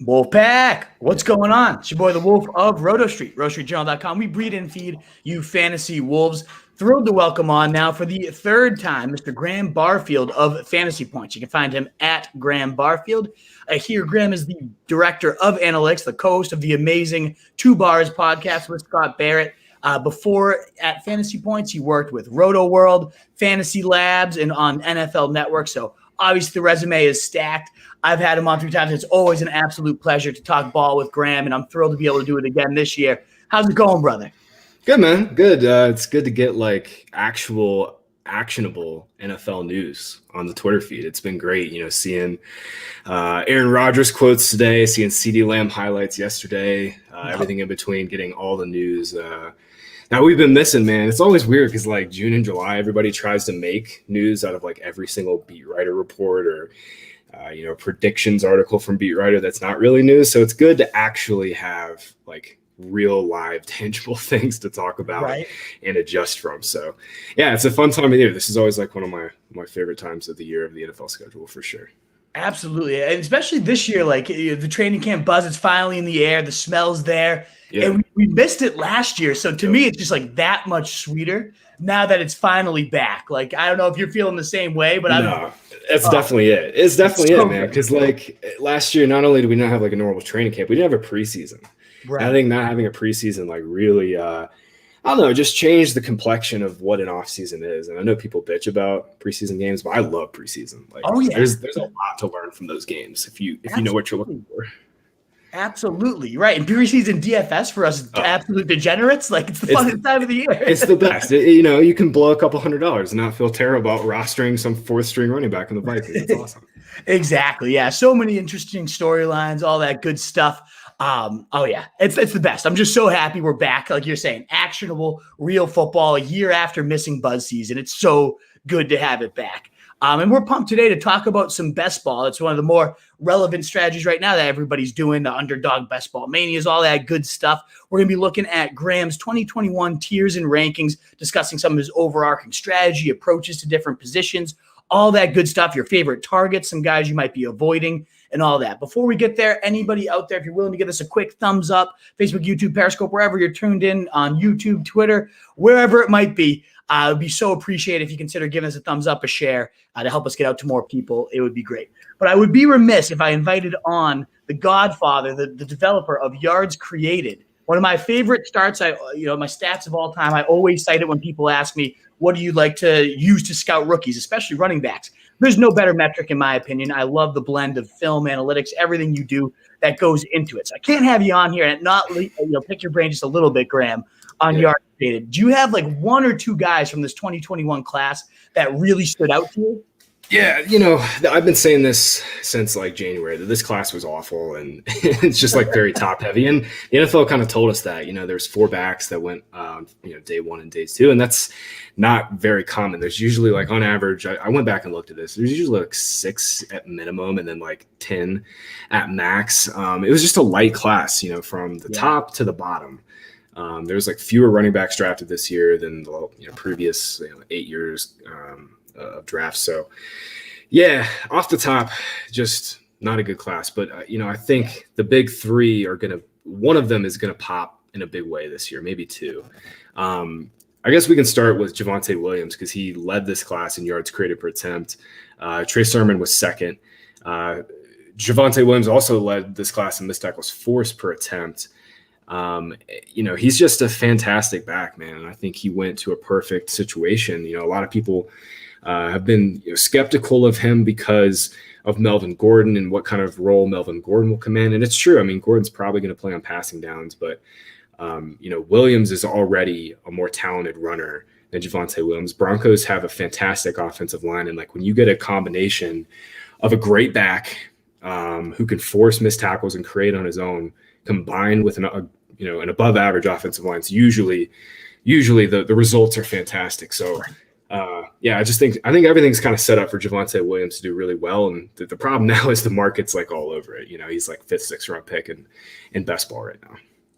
Wolfpack, what's going on? It's your boy, the Wolf of Roto Street, RotoStreetJournal.com. We breed and feed you fantasy wolves. Thrilled to welcome on now for the third time, Mr. Graham Barfield of Fantasy Points. You can find him at Graham Barfield. Here, Graham is the director of analytics, the co-host of the amazing Two Bars podcast with Scott Barrett. Before at Fantasy Points, he worked with Roto World, Fantasy Labs, and on NFL Network. So obviously the resume is stacked. I've had him on 3 times. It's always an absolute pleasure to talk ball with Graham, and I'm thrilled to be able to do it again this year. How's it going, brother? Good, man. Good. It's good to get like actual actionable NFL news on the Twitter feed. It's been great, seeing Aaron Rodgers quotes today, seeing CeeDee Lamb highlights yesterday, everything in between, getting all the news. Now we've been missing, man. It's always weird because like June and July, everybody tries to make news out of like every single beat writer report or predictions article from beat writer that's not really news. So it's good to actually have like real live tangible things to talk about and adjust from. So yeah, it's a fun time of year. This is always like one of my favorite times of the year of the NFL schedule for sure. Absolutely. And especially this year, like the training camp buzz is finally in the air. The smell's there. Yeah. And we missed it last year. So to me, it's just like that much sweeter now that it's finally back. Like, I don't know if you're feeling the same way, but that's definitely it. It's definitely it, man. Because like last year, not only did we not have like a normal training camp, we didn't have a preseason. Right. I think not having a preseason like really, I don't know, just changed the complexion of what an offseason is. And I know people bitch about preseason games, but I love preseason. Like, there's a lot to learn from those games if you know what you're looking for. Absolutely right. And preseason DFS for us, absolute degenerates. Like it's the funnest time of the year. It's the best. You can blow a couple $100 and not feel terrible about rostering some 4th string running back in the Vikings. It's awesome. Exactly. Yeah. So many interesting storylines, all that good stuff. It's the best. I'm just so happy we're back. Like you're saying, actionable, real football a year after missing buzz season. It's so good to have it back. And we're pumped today to talk about some best ball. It's one of the more relevant strategies right now that everybody's doing, the underdog best ball manias, all that good stuff. We're going to be looking at Graham's 2021 tiers and rankings, discussing some of his overarching strategy, approaches to different positions, all that good stuff, your favorite targets, some guys you might be avoiding, and all that. Before we get there, anybody out there, if you're willing to give us a quick thumbs up, Facebook, YouTube, Periscope, wherever you're tuned in on YouTube, Twitter, wherever it might be, it would be so appreciated if you consider giving us a thumbs up, a share, to help us get out to more people. It would be great. But I would be remiss if I invited on the godfather, the developer of Yards Created. One of my favorite starts, my stats of all time, I always cite it when people ask me, what do you like to use to scout rookies, especially running backs? There's no better metric, in my opinion. I love the blend of film, analytics, everything you do that goes into it. So I can't have you on here and not pick your brain just a little bit, Graham, on Yards Created. Do you have like 1 or 2 guys from this 2021 class that really stood out to you? Yeah, I've been saying this since like January that this class was awful and it's just like very top heavy. And the NFL kind of told us that, there's 4 backs that went, day 1 and day 2. And that's not very common. There's usually like on average, I went back and looked at this. There's usually like 6 at minimum and then like 10 at max. It was just a light class, from the top to the bottom. There's like fewer running backs drafted this year than the previous 8 years of drafts. So yeah, off the top, just not a good class. But I think the big 3 are one of them is gonna pop in a big way this year, maybe 2. I guess we can start with Javonte Williams because he led this class in yards created per attempt. Trey Sermon was second. Javonte Williams also led this class in missed tackles forced per attempt. He's just a fantastic back, man. And I think he went to a perfect situation. A lot of people have been skeptical of him because of Melvin Gordon and what kind of role Melvin Gordon will command. And it's true. I mean, Gordon's probably going to play on passing downs, but Williams is already a more talented runner than Javonte Williams. Broncos have a fantastic offensive line. And like when you get a combination of a great back who can force missed tackles and create on his own, combined with an above average offensive line, usually the results are fantastic. So I think everything's kind of set up for Javonte Williams to do really well. And the problem now is the market's like all over it. He's like 5th, 6th round pick in best ball right now.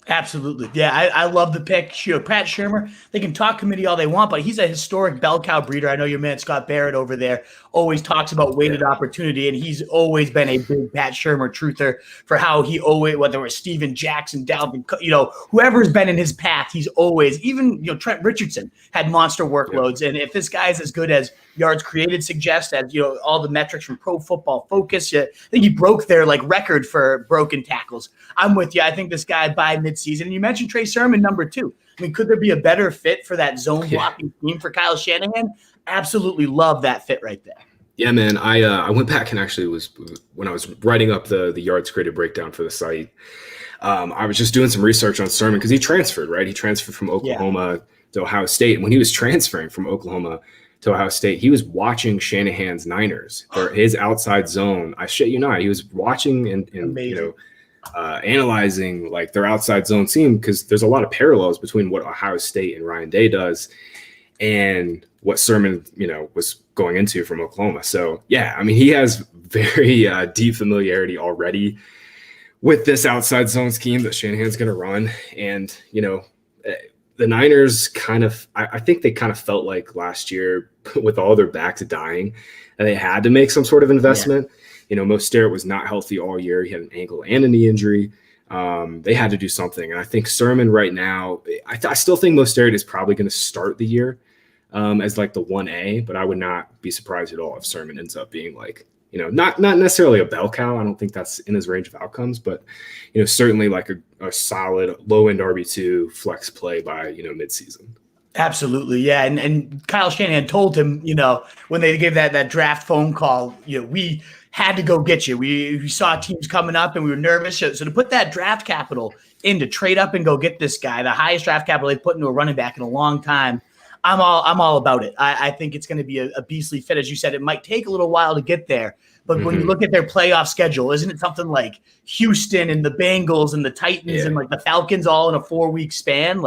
Absolutely. Yeah, I love the pick. Sure, Pat Shermer, they can talk committee all they want, but he's a historic bell cow breeder. I know your man Scott Barrett over there always talks about weighted opportunity, and he's always been a big Pat Shermer truther for how he always, whether it was Steven Jackson, Dalvin, whoever's been in his path, he's always, even, Trent Richardson had monster workloads. And if this guy is as good as yards created suggest, as, all the metrics from Pro Football Focus, I think he broke their record for broken tackles. I'm with you. I think this guy by midseason, and you mentioned Trey Sermon, number 2. I mean, could there be a better fit for that zone blocking team for Kyle Shanahan? Absolutely love that fit right there. Yeah, man. I went back and actually when I was writing up the yards created breakdown for the site, I was just doing some research on Sermon because he transferred, right? He transferred from Oklahoma to Ohio State. And when he was transferring from Oklahoma to Ohio State, he was watching Shanahan's Niners for his outside zone. I shit you not. He was watching and analyzing their outside zone scheme because there's a lot of parallels between what Ohio State and Ryan Day does and what Sermon, was going into from Oklahoma. So yeah, I mean, he has very deep familiarity already with this outside zone scheme that Shanahan's going to run. And, the Niners I think they kind of felt like last year with all their backs dying and they had to make some sort of investment. Mostert was not healthy all year. He had an ankle and a knee injury. They had to do something. And I think Sermon right now, I still think Mostert is probably going to start the year as the 1A, but I would not be surprised at all if Sermon ends up being not necessarily a bell cow. I don't think that's in his range of outcomes, but, certainly a solid low-end RB2 flex play by, midseason. Absolutely. Yeah. And Kyle Shanahan told him, when they gave that draft phone call, we had to go get you. We saw teams coming up and we were nervous. So to put that draft capital in to trade up and go get this guy, the highest draft capital they've put into a running back in a long time, I'm all about it. I think it's going to be a beastly fit. As you said, it might take a little while to get there. But when you look at their playoff schedule, isn't it something like Houston and the Bengals and the Titans and the Falcons all in a 4-week span?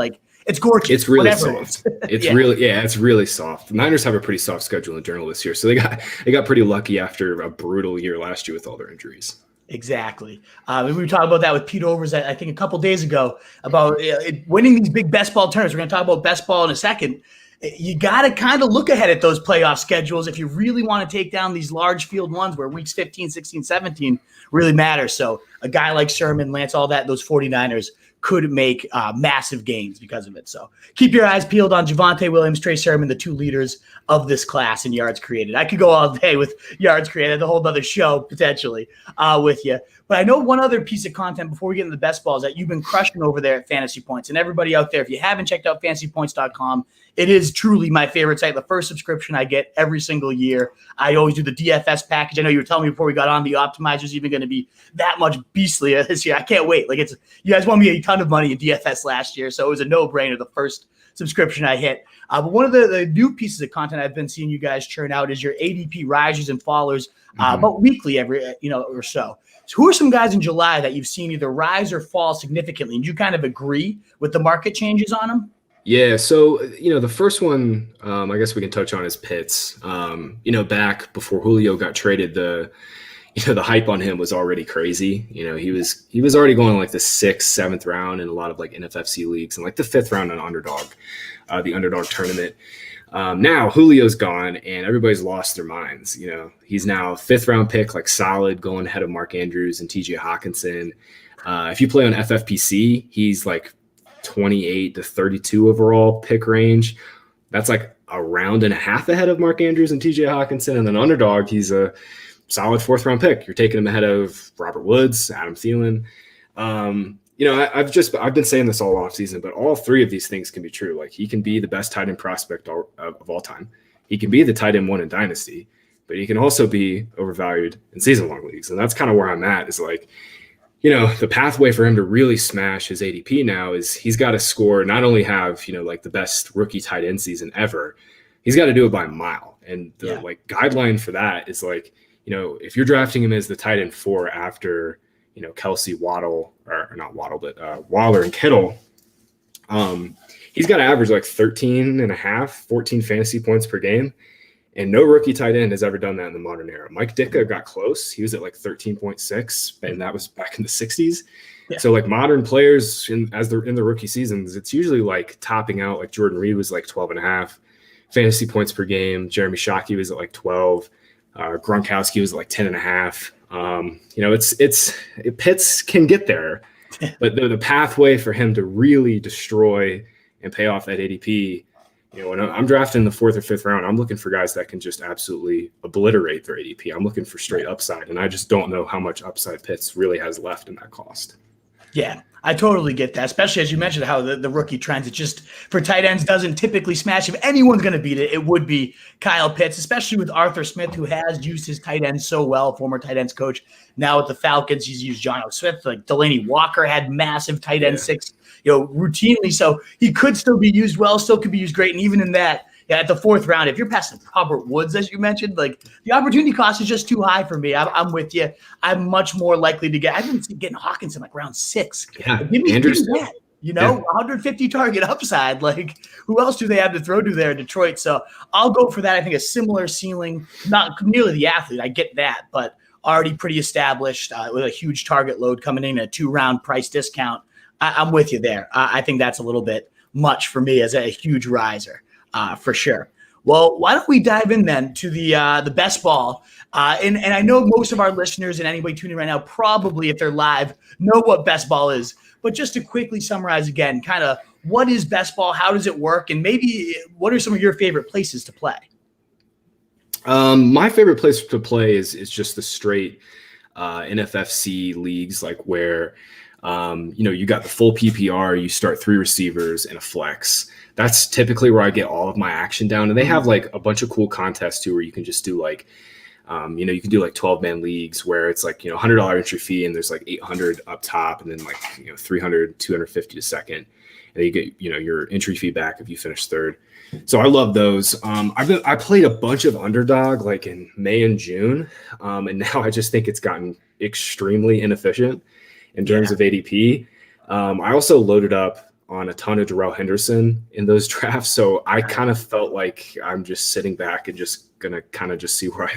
It's gorgeous. It's really soft. It's really soft. The Niners have a pretty soft schedule in general this year. So they got pretty lucky after a brutal year last year with all their injuries. Exactly. We were talking about that with Pete Overs, I think a couple days ago, about winning these big best ball tournaments. We're going to talk about best ball in a second. You got to kind of look ahead at those playoff schedules if you really want to take down these large field ones where weeks 15, 16, 17 really matter. So a guy like Sermon, Lance, all that, those 49ers could make massive gains because of it. So keep your eyes peeled on Javonte Williams, Trey Sermon, the 2 leaders of this class in yards created. I could go all day with yards created, a whole other show potentially with you. But I know one other piece of content before we get into the best balls that you've been crushing over there at Fantasy Points. And everybody out there, if you haven't checked out fantasypoints.com, it is truly my favorite site. The first subscription I get every single year. I always do the DFS package. I know you were telling me before we got on the optimizer's even going to be that much beastlier this year. I can't wait. You guys won me a ton of money in DFS last year, so it was a no-brainer the first subscription I hit. But one of the new pieces of content I've been seeing you guys churn out is your ADP Risers and Fallers, about weekly every or so. So who are some guys in July that you've seen either rise or fall significantly? And do you kind of agree with the market changes on them? Yeah, so the first one I guess we can touch on is Pitts. Back before Julio got traded, the hype on him was already crazy. He was already going the 6th, 7th round in a lot of NFFC leagues and the 5th round on Underdog, the Underdog tournament. Now Julio's gone and everybody's lost their minds. He's now 5th round pick, solid, going ahead of Mark Andrews and TJ Hawkinson. If you play on FFPC, he's 28 to 32 overall pick range. That's a round and a half ahead of Mark Andrews and TJ Hawkinson. And then Underdog, he's a solid 4th round pick. You're taking him ahead of Robert Woods, Adam Thielen. I've been saying this all off season, but all 3 of these things can be true. He can be the best tight end prospect of all time. He can be the tight end 1 in Dynasty, but he can also be overvalued in season long leagues. And that's kind of where I'm at is the pathway for him to really smash his ADP now is he's got to score, not only have, the best rookie tight end season ever, he's got to do it by a mile. And the guideline for that is if you're drafting him as the tight end 4 after, Kelsey, Waddle, or not Waddle, but Waller and Kittle, he's got to average 13 and a half, 14 fantasy points per game. And no rookie tight end has ever done that in the modern era. Mike Ditka got close. He was at like 13.6, and that was back in the 60s. Yeah. So like modern players, as they're in the rookie seasons, it's usually like topping out. Like Jordan Reed was like 12.5 fantasy points per game. Jeremy Shockey was at like 12. Gronkowski was at like 10.5. You know, Pitts can get there, but the pathway for him to really destroy and pay off that ADP. You know, when I'm drafting in the 4th or 5th round, I'm looking for guys that can just absolutely obliterate their ADP. I'm looking for straight upside, and I just don't know how much upside Pitts really has left in that cost. Yeah, I totally get that, especially as you mentioned how the rookie trends, it just for tight ends doesn't typically smash. If anyone's going to beat it, it would be Kyle Pitts, especially with Arthur Smith, who has used his tight ends so well, former tight ends coach. Now with the Falcons, he's used John O. Smith. Like Delaney Walker had massive tight end 6, routinely. So he could still be used well, still could be used great. And even in that, at the 4th round, if you're passing Robert Woods, as you mentioned, like the opportunity cost is just too high for me. I'm with you. I'm much more likely to get. I've been getting Hawkinson like round 6. Yeah, give me that. 150 target upside. Like who else do they have to throw to there in Detroit? So I'll go for that. I think a similar ceiling, not nearly the athlete. I get that, but already pretty established with a huge target load coming in, a 2-round price discount. I'm with you there. I think that's a little bit much for me as a huge riser. For sure. Well, why don't we dive in then to the best ball? And I know most of our listeners and anybody tuning right now probably, if they're live, know what best ball is. But just to quickly summarize again, kind of what is best ball? How does it work? And maybe what are some of your favorite places to play? My favorite place to play is just the straight NFFC leagues, like where you got the full PPR, you start 3 receivers and a flex. That's typically where I get all of my action down. And they have like a bunch of cool contests too, where you can just do like, you can do like 12-man leagues where it's like, $100 entry fee and there's like 800 up top and then like, 300, 250 to second. And you get, your entry fee back if you finish 3rd. So I love those. I played a bunch of underdog like in May and June. And now I just think it's gotten extremely inefficient in terms of ADP. I also loaded up on a ton of Darrell Henderson in those drafts. So I kind of felt like I'm just sitting back and just going to kind of just see where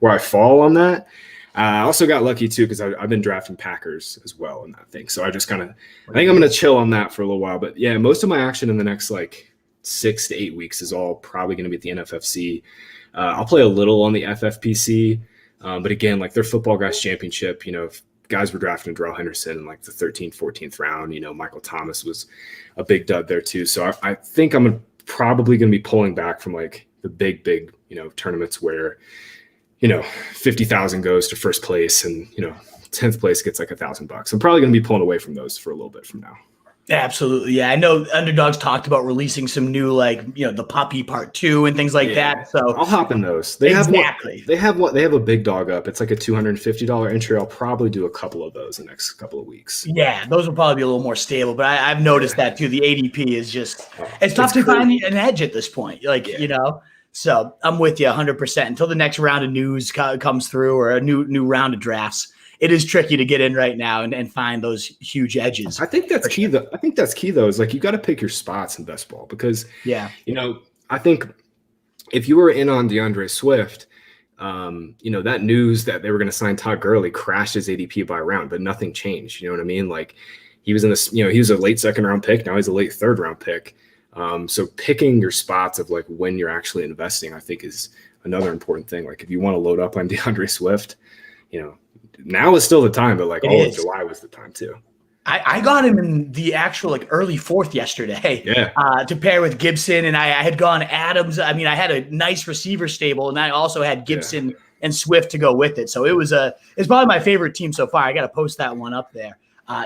I fall on that. I also got lucky too, because I've been drafting Packers as well in that thing. So I think I'm going to chill on that for a little while. But yeah, most of my action in the next like 6 to 8 weeks is all probably going to be at the NFFC. I'll play a little on the FFPC. But again, like their Football Guys Championship, if guys were drafting Darrell Henderson in like the 13th, 14th round. Michael Thomas was a big dud there too. So I think I'm probably going to be pulling back from like the big, tournaments where, 50,000 goes to first place and, 10th place gets like $1,000. I'm probably going to be pulling away from those for a little bit from now. Absolutely. Yeah. I know Underdog's talked about releasing some new, like, the puppy part 2 and things like that. So I'll hop in those. They have a big dog up. It's like a $250 entry. I'll probably do a couple of those in the next couple of weeks. Yeah. Those will probably be a little more stable, but I've noticed that too. The ADP is just, it's tough to find an edge at this point. So I'm with you 100% until the next round of news comes through or a new round of drafts. It is tricky to get in right now and find those huge edges. I think that's key though. Is like you got to pick your spots in best ball because I think if you were in on DeAndre Swift, that news that they were going to sign Todd Gurley crashed his ADP by a round, but nothing changed. You know what I mean? Like he was in this, he was a late 2nd round pick. Now he's a late 3rd round pick. So picking your spots of like when you're actually investing, I think is another important thing. Like if you want to load up on DeAndre Swift, now is still the time, but like all of July was the time too. I got him in the actual like early 4th yesterday to pair with Gibson, and I had gone Adams. I mean, I had a nice receiver stable, and I also had Gibson and Swift to go with it. So it's probably my favorite team so far. I got to post that one up there.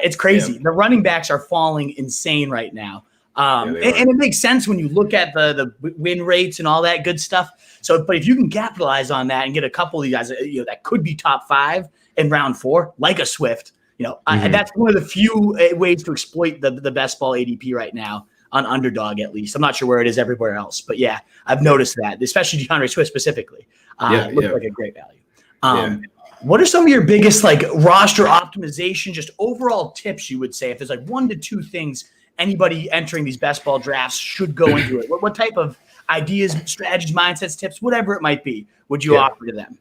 It's crazy. Yeah. The running backs are falling insane right now. And it makes sense when you look at the win rates and all that good stuff. So, but if you can capitalize on that and get a couple of these guys, that could be top 5 in round 4, like a Swift, and that's one of the few ways to exploit the best ball ADP right now on Underdog, at least. I'm not sure where it is everywhere else, but yeah, I've noticed that, especially DeAndre Swift specifically. Looks like a great value. What are some of your biggest like roster optimization, just overall tips you would say if there's like 1 to 2 things anybody entering these best ball drafts should go into it? What type of ideas, strategies, mindsets, tips, whatever it might be, would you offer to them?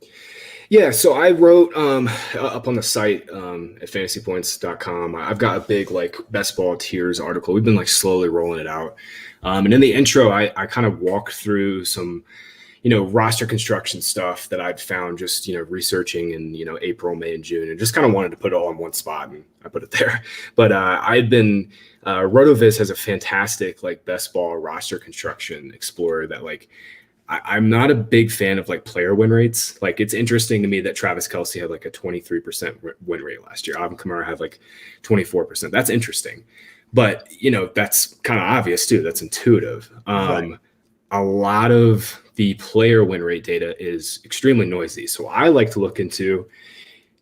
Yeah, so I wrote up on the site at fantasypoints.com. I've got a big like best ball tiers article. We've been like slowly rolling it out. And in the intro, I kind of walk through some, roster construction stuff that I'd found just, researching in, April, May, and June, and just kind of wanted to put it all in one spot, and I put it there. But I'd been RotoViz has a fantastic like best ball roster construction explorer that like I'm not a big fan of like player win rates. Like it's interesting to me that Travis Kelce had like a 23% win rate last year. Alvin Kamara had like 24%. That's interesting. But, that's kind of obvious too. That's intuitive. Right. A lot of the player win rate data is extremely noisy. So I like to look into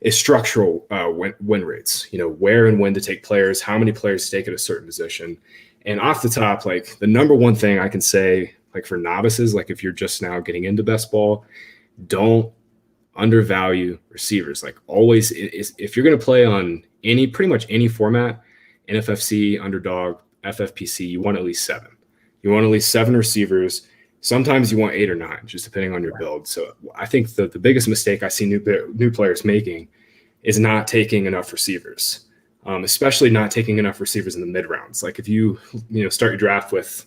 is structural win rates, where and when to take players, how many players to take at a certain position. And off the top, like the number one thing I can say, like for novices, like if you're just now getting into best ball, don't undervalue receivers. Like always, if you're going to play on pretty much any format, NFFC, underdog, FFPC, you want at least 7. You want at least 7 receivers. Sometimes you want 8 or 9, just depending on your build. So I think the biggest mistake I see new players making is not taking enough receivers, especially not taking enough receivers in the mid rounds. Like if you start your draft with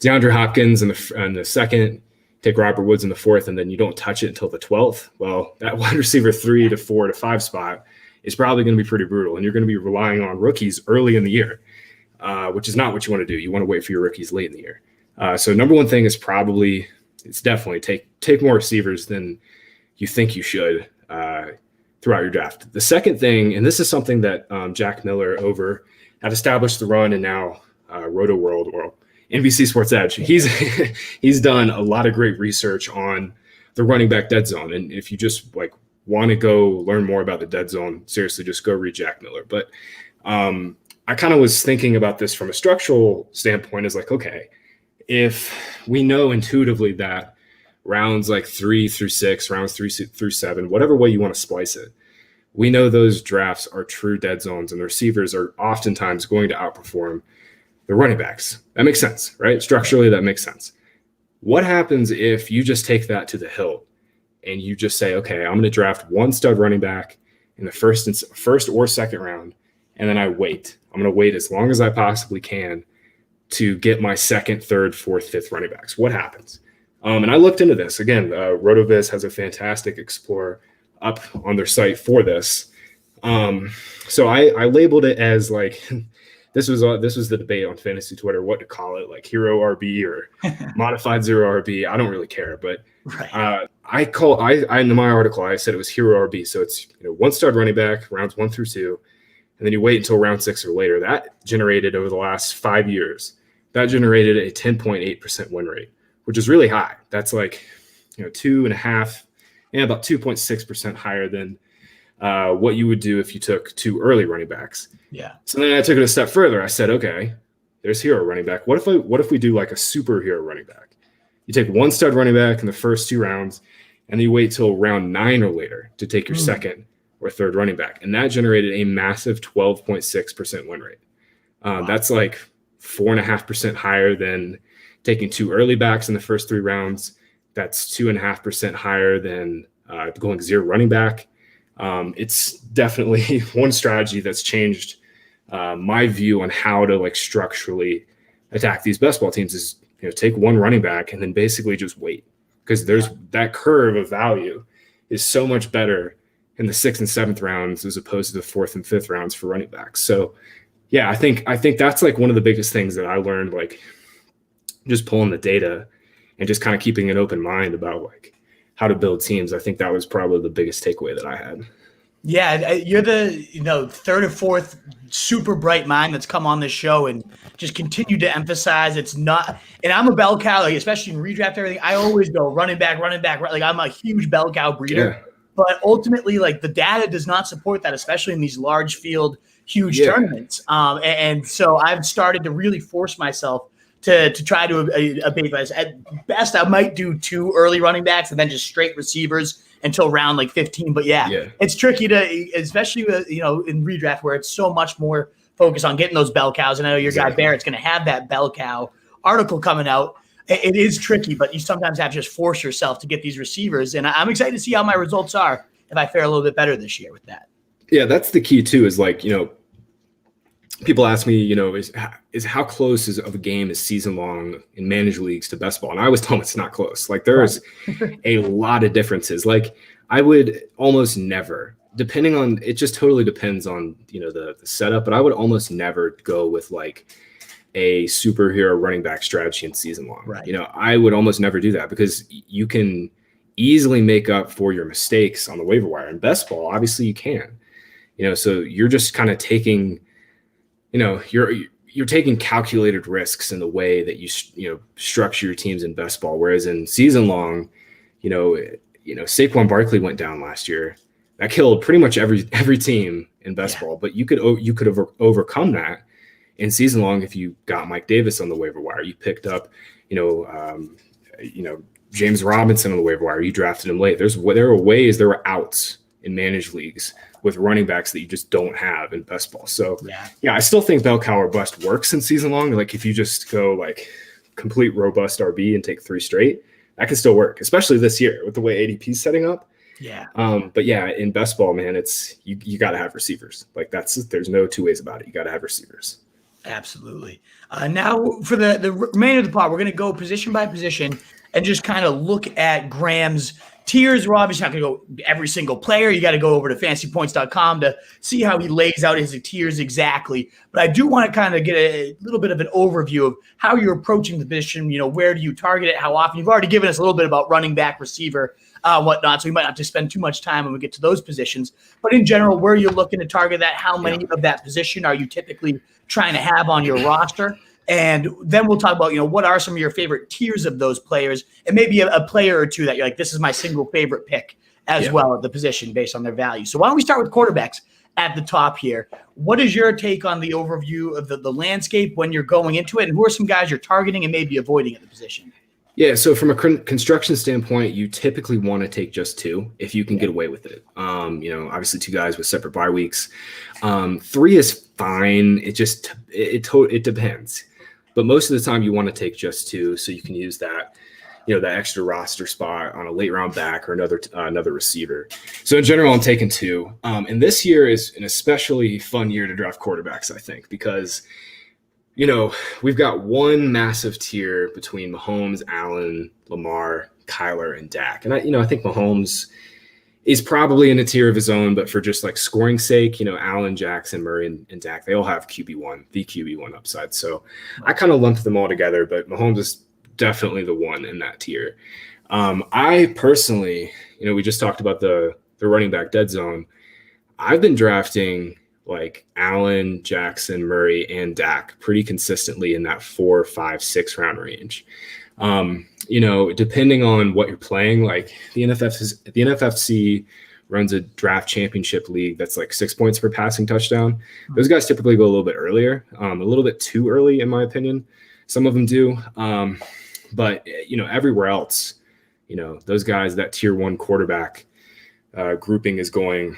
DeAndre Hopkins in the second, take Robert Woods in the 4th, and then you don't touch it until the 12th. Well, that wide receiver 3 to 4 to 5 spot is probably going to be pretty brutal, and you're going to be relying on rookies early in the year, which is not what you want to do. You want to wait for your rookies late in the year. So number one thing is it's definitely take more receivers than you think you should throughout your draft. The second thing, and this is something that Jack Miller over at Established the Run and now Roto World or NBC Sports Edge, he's done a lot of great research on the running back dead zone. And if you just like want to go learn more about the dead zone, seriously, just go read Jack Miller. But I kind of was thinking about this from a structural standpoint is like, okay, if we know intuitively that rounds like 3 through 6, rounds 3 through 7, whatever way you want to splice it, we know those drafts are true dead zones and the receivers are oftentimes going to outperform the running backs. That makes sense, right? Structurally, that makes sense. What happens if you just take that to the hilt and you just say, okay, I'm going to draft one stud running back in the first or second round, and then I wait. I'm going to wait as long as I possibly can to get my second, third, fourth, fifth running backs. What happens? And I looked into this. Again, RotoViz has a fantastic explorer up on their site for this. So I labeled it as like this was the debate on fantasy Twitter, what to call it, like hero RB or modified zero RB. I don't really care, but right. In my article I said it was hero RB. So it's one stud running back rounds 1 through 2, and then you wait until round 6 or later. That generated over the last 5 years. That generated a 10.8% win rate, which is really high. That's like 2.5 and about 2.6% higher than what you would do if you took 2 early running backs. Yeah. So then I took it a step further. I said, okay, there's hero running back. What if we do like a superhero running back? You take one stud running back in the first 2 rounds, and then you wait till round 9 or later to take your second or third running back. And that generated a massive 12.6% win rate. That's like 4.5% higher than taking 2 early backs in the first 3 rounds. That's 2.5% higher than going 0 running back. It's definitely one strategy that's changed my view on how to like structurally attack these best ball teams is take one running back and then basically just wait, because there's that curve of value is so much better in the 6th and 7th rounds as opposed to the 4th and 5th rounds for running backs. So yeah, I think that's like one of the biggest things that I learned, like just pulling the data and just kind of keeping an open mind about like how to build teams. I think that was probably the biggest takeaway that I had. Yeah, you're the third or fourth super bright mind that's come on this show and just continue to emphasize it's not. And I'm a bell cow, like, especially in redraft everything. I always go running back. Like I'm a huge bell cow breeder. Yeah. But ultimately, like the data does not support that, especially in these large field, huge tournaments. And so I've started to really force myself to try to abate this. At best, I might do 2 early running backs and then just straight receivers until round like 15. But yeah, it's tricky to, especially in redraft where it's so much more focused on getting those bell cows. And I know your guy Barrett's going to have that bell cow article coming out. it is tricky, but you sometimes have to just force yourself to get these receivers. And I'm excited to see how my results are if I fare a little bit better this year with that. Yeah, that's the key too, is like, people ask me, is how close of a game is season long in managed leagues to best ball? And I always tell them it's not close. Like there's a lot of differences. Like I would almost never, depending on, it just totally depends on, the setup, but I would almost never go with like a superhero running back strategy in season long. Right. I would almost never do that because you can easily make up for your mistakes on the waiver wire. In best ball, obviously you can. So you're just kind of taking, you're taking calculated risks in the way that you structure your teams in best ball. Whereas in season long, Saquon Barkley went down last year. That killed pretty much every team in best ball. But you could have overcome that in season long if you got Mike Davis on the waiver wire. You picked up, James Robinson on the waiver wire. You drafted him late. There were outs in managed leagues with running backs that you just don't have in best ball. So I still think bell cow or bust works in season long. Like if you just go like complete robust RB and take 3 straight, that can still work, especially this year with the way ADP is setting up. Yeah. But in best ball, man, it's you got to have receivers. Like there's no two ways about it. You got to have receivers. Absolutely. Now for the remainder of the pod, we're going to go position by position and just kind of look at Graham's tiers. We're obviously not going to go every single player. You got to go over to fantasypoints.com to see how he lays out his tiers exactly. But I do want to kind of get a little bit of an overview of how you're approaching the position. Where do you target it? How often? You've already given us a little bit about running back, receiver, whatnot. So we might not have to spend too much time when we get to those positions. But in general, where are you looking to target that? How many of that position are you typically trying to have on your roster? And then we'll talk about, what are some of your favorite tiers of those players, and maybe a player or two that you're like, this is my single favorite pick as well at the position based on their value. So why don't we start with quarterbacks at the top here? What is your take on the overview of the landscape when you're going into it, and who are some guys you're targeting and maybe avoiding at the position? Yeah, so from a construction standpoint, you typically want to take just 2 if you can get away with it. Obviously 2 guys with separate bye weeks. 3 is fine. It depends. But most of the time you want to take just 2 so you can use that, that extra roster spot on a late round back or another receiver. So in general, I'm taking 2. And this year is an especially fun year to draft quarterbacks, I think, because we've got one massive tier between Mahomes, Allen, Lamar, Kyler, and Dak. And I think Mahomes is probably in a tier of his own, but for just like scoring sake, Allen, Jackson, Murray, and Dak, they all have the QB1 upside. So I kind of lumped them all together, but Mahomes is definitely the one in that tier. I personally, we just talked about the running back dead zone. I've been drafting like Allen, Jackson, Murray, and Dak pretty consistently in that 4, 5, 6 round range. Depending on what you're playing, like the NFFC runs a draft championship league that's like 6 points per passing touchdown. Those guys typically go a little bit earlier, a little bit too early, in my opinion. Some of them do. But everywhere else, those guys, that tier 1 quarterback grouping is going,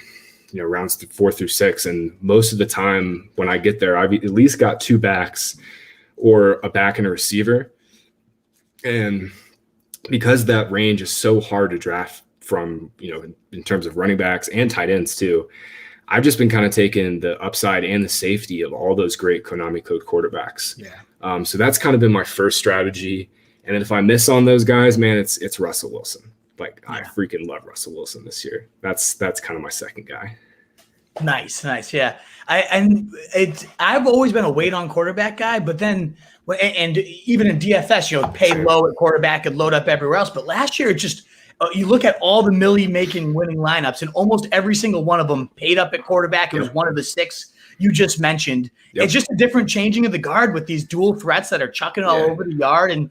rounds 4 through 6. And most of the time when I get there, I've at least got 2 backs or a back and a receiver. And because that range is so hard to draft from, in terms of running backs and tight ends too, I've just been kind of taking the upside and the safety of all those great Konami code quarterbacks. Yeah. So that's kind of been my first strategy. And then if I miss on those guys, man, it's Russell Wilson. Like I freaking love Russell Wilson this year. That's kind of my second guy. Nice. Yeah. I've always been a wait on quarterback guy, but then, and even in DFS, pay low at quarterback and load up everywhere else. But last year, it just, you look at all the making winning lineups, and almost every single one of them paid up at quarterback. It was one of the 6 you just mentioned. Yep. It's just a different changing of the guard with these dual threats that are chucking all over the yard, and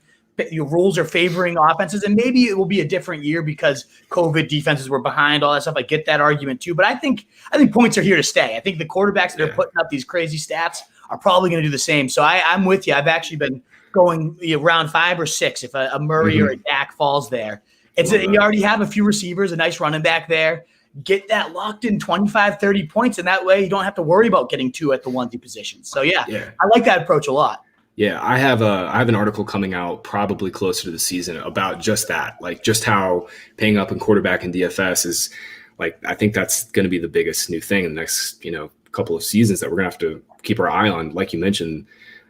your rules are favoring offenses. And maybe it will be a different year because COVID defenses were behind, all that stuff. I get that argument too, but I think points are here to stay. I think the quarterbacks that are putting up these crazy stats are probably going to do the same. So I'm with you. I've actually been going round 5 or 6 if a Murray or a Dak falls there. You already have a few receivers, a nice running back there. Get that locked in 25, 30 points, and that way you don't have to worry about getting 2 at the 1-2 position. So I like that approach a lot. Yeah, I have an article coming out probably closer to the season about just that, like just how paying up in quarterback and DFS is like, I think that's going to be the biggest new thing in the next, couple of seasons that we're going to have to keep our eye on. Like you mentioned,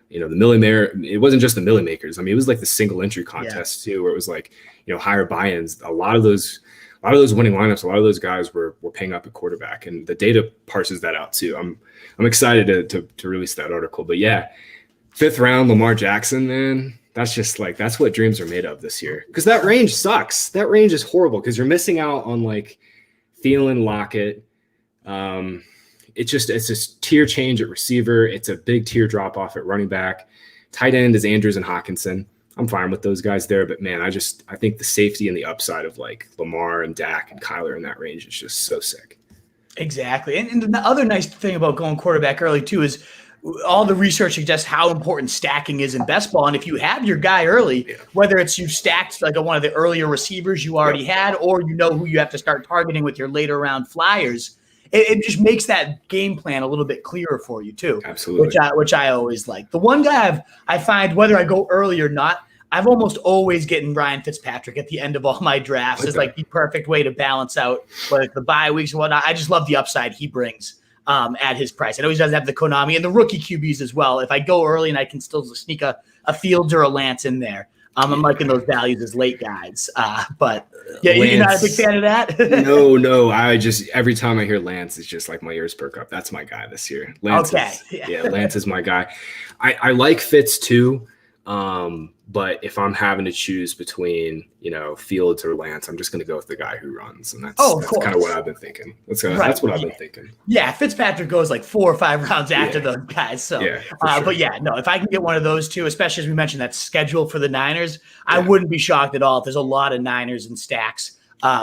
the millimeter, it wasn't just the milli makers. I mean, it was like the single entry contest too, where it was like, higher buy-ins. A lot of those winning lineups, a lot of those guys were paying up at quarterback, and the data parses that out too. I'm excited to release that article, but yeah, 5th round Lamar Jackson, man, that's just like, that's what dreams are made of this year. Because that range sucks. That range is horrible because you're missing out on like Thielen, Lockett. It's a tier change at receiver. It's a big tier drop off at running back. Tight end is Andrews and Hawkinson. I'm fine with those guys there, but man, I think the safety and the upside of like Lamar and Dak and Kyler in that range is just so sick. Exactly. And the other nice thing about going quarterback early too is all the research suggests how important stacking is in best ball. And if you have your guy early, whether it's you stacked like one of the earlier receivers you already had, or who you have to start targeting with your later round flyers, it just makes that game plan a little bit clearer for you too. Absolutely. Which I always like. The one guy I find, whether I go early or not, I've almost always getting Ryan Fitzpatrick at the end of all my drafts is like the perfect way to balance out like the bye weeks and whatnot. I just love the upside he brings at his price. I know he does have the Konami and the rookie QBs as well. If I go early and I can still sneak a Fields or a Lance in there, I'm liking those values as late guys. But yeah, Lance, you're not a big fan of that? No. I just, every time I hear Lance, it's just like my ears perk up. That's my guy this year. Lance is my guy. I like Fitz too. But if I'm having to choose between, Fields or Lance, I'm just going to go with the guy who runs. And that's kind of what I've been thinking. That's what I've been thinking. Yeah. Fitzpatrick goes like 4 or 5 rounds after those guys. So, sure. But yeah, no, if I can get one of those two, especially as we mentioned that schedule for the Niners, I wouldn't be shocked at all if there's a lot of Niners and stacks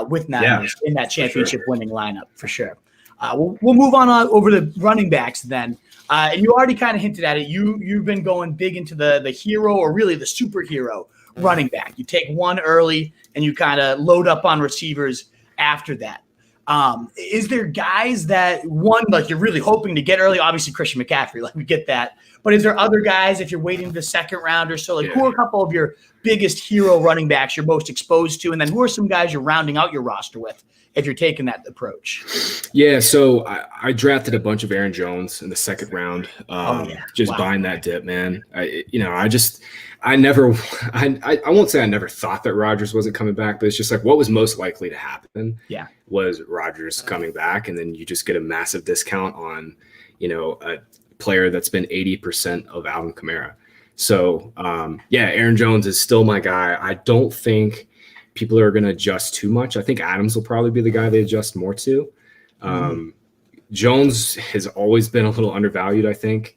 with Niners in that championship winning lineup for sure. We'll move on over to running backs then. And you already kind of hinted at it. You've been going big into the hero or really the superhero running back. You take one early and you kind of load up on receivers after that. Is there guys that one, like you're really hoping to get early? Obviously Christian McCaffrey, like we get that. But is there other guys if you're waiting the second round or so? Like who are a couple of your biggest hero running backs you're most exposed to? And then who are some guys you're rounding out your roster with if you're taking that approach? Yeah, so I drafted a bunch of Aaron Jones in the second round. Buying that dip, man. I won't say I never thought that Rodgers wasn't coming back, but it's just like what was most likely to happen was Rodgers coming back, and then you just get a massive discount on, a player that's been 80% of Alvin Kamara. So, Aaron Jones is still my guy. I don't think people are going to adjust too much. I think Adams will probably be the guy they adjust more to. Jones has always been a little undervalued, I think.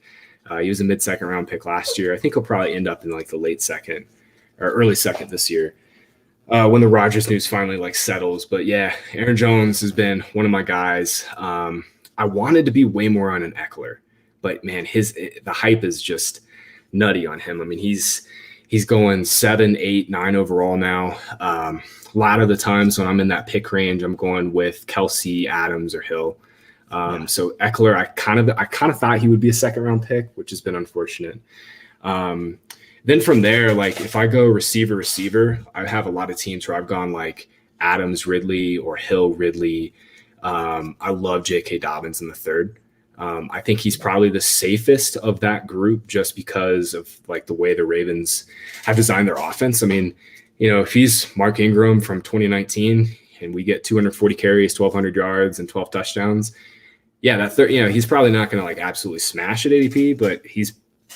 He was a mid-second round pick last year. I think he'll probably end up in like the late second or early second this year when the Rodgers news finally settles. But yeah, Aaron Jones has been one of my guys. I wanted to be way more on an Eckler, but man, the hype is just nutty on him. I mean, he's going 7, 8, 9 overall now. A lot of the times when I'm in that pick range, I'm going with Kelsey, Adams, or Hill. So Eckler, I kind of thought he would be a second round pick, which has been unfortunate. Then from there, if I go receiver, I have a lot of teams where I've gone like Adams, Ridley, or Hill, Ridley. I love J.K. Dobbins in the third. I think he's probably the safest of that group just because of the way the Ravens have designed their offense. I mean, if he's Mark Ingram from 2019 and we get 240 carries, 1,200 yards, and 12 touchdowns, he's probably not going to absolutely smash at ADP, but he's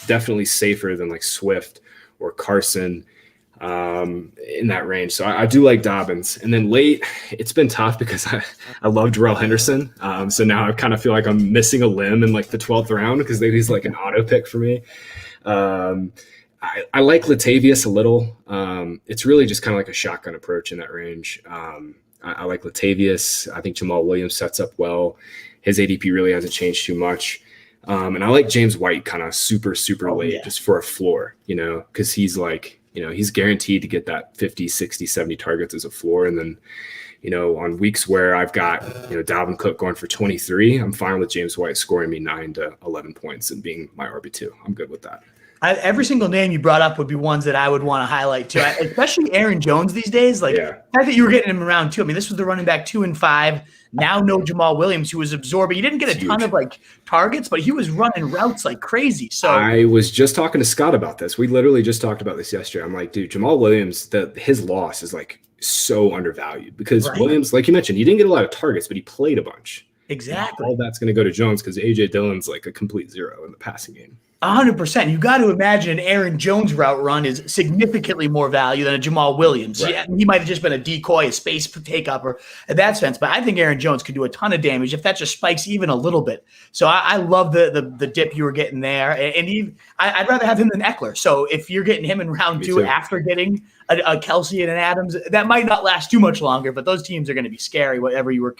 definitely safer than Swift or Carson in that range. So I do like Dobbins. And then late, it's been tough because I love Darrell Henderson. So now I kind of feel like I'm missing a limb in the 12th round because he's an auto pick for me. I like Latavius a little. It's really just kind of a shotgun approach in that range. I like Latavius. I think Jamal Williams sets up well. His ADP really hasn't changed too much. And I like James White kind of super late just for a floor, because he's he's guaranteed to get that 50, 60, 70 targets as a floor. And then, on weeks where I've got, Dalvin Cook going for 23, I'm fine with James White scoring me 9 to 11 points and being my RB2. I'm good with that. Every single name you brought up would be ones that I would want to highlight too, especially Aaron Jones these days. Like the fact that you were getting him around too. I mean, this was the running back 2 and 5. Now no Jamal Williams, who was absorbing. He didn't get a ton of like targets, but he was running routes like crazy. So I was just talking to Scott about this. We literally just talked about this yesterday. I'm like, dude, Jamal Williams, his loss is like so undervalued because Williams, like you mentioned, he didn't get a lot of targets, but he played a bunch. Exactly. All that's going to go to Jones because AJ Dillon's like a complete zero in the passing game. 100%. You got to imagine an Aaron Jones route run is significantly more value than a Jamal Williams. Right. Yeah, he might have just been a decoy, a space take-up, or in that sense. But I think Aaron Jones could do a ton of damage if that just spikes even a little bit. So I love the dip you were getting there. And I'd rather have him than Eckler. So if you're getting him in round 2 after getting a Kelsey and an Adams, that might not last too much longer. But those teams are going to be scary, whatever you were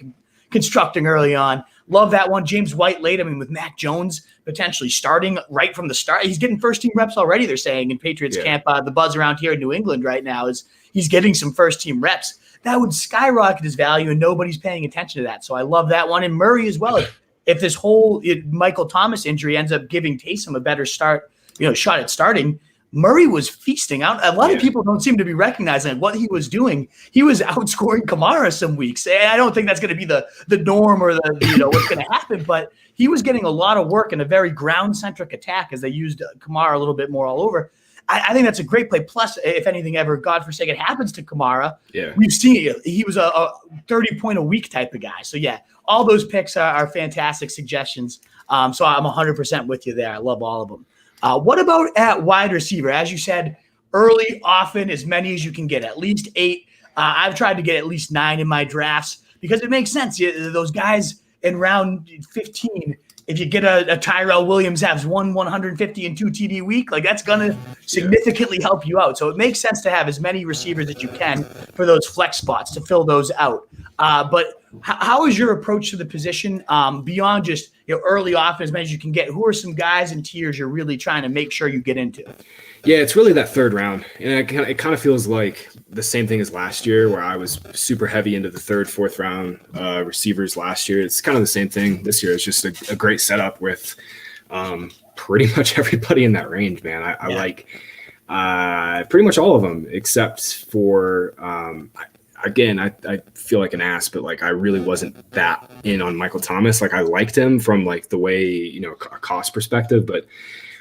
constructing early on. Love that one. James White late. I mean, with Mac Jones potentially starting right from the start. He's getting first-team reps already, they're saying, in Patriots camp. The buzz around here in New England right now is he's getting some first-team reps. That would skyrocket his value, and nobody's paying attention to that. So I love that one. And Murray as well. If this whole Michael Thomas injury ends up giving Taysom a better shot at starting, Murray was feasting out. A lot of people don't seem to be recognizing what he was doing. He was outscoring Kamara some weeks. And I don't think that's going to be the norm or what's going to happen, but he was getting a lot of work in a very ground-centric attack as they used Kamara a little bit more all over. I think that's a great play. Plus, if anything ever, God forsake, it happens to Kamara, we've seen it. He was a 30-point-a-week type of guy. So, all those picks are fantastic suggestions. So I'm 100% with you there. I love all of them. What about at wide receiver? As you said, early, often, as many as you can get, at least 8. I've tried to get at least 9 in my drafts because it makes sense. Those guys in round 15, if you get a Tyrell Williams has 150 and 2 TD week, like that's going to significantly help you out. So it makes sense to have as many receivers as you can for those flex spots to fill those out. But how is your approach to the position beyond just early off as many as you can get? Who are some guys and tiers you're really trying to make sure you get into? Yeah, it's really that third round. And it kind of feels like the same thing as last year where I was super heavy into the third, fourth round receivers last year. It's kind of the same thing this year. It's just a great setup with pretty much everybody in that range, man. I like pretty much all of them except for again, I feel like an ass, but like I really wasn't that in on Michael Thomas. Like I liked him from like the way, a cost perspective, but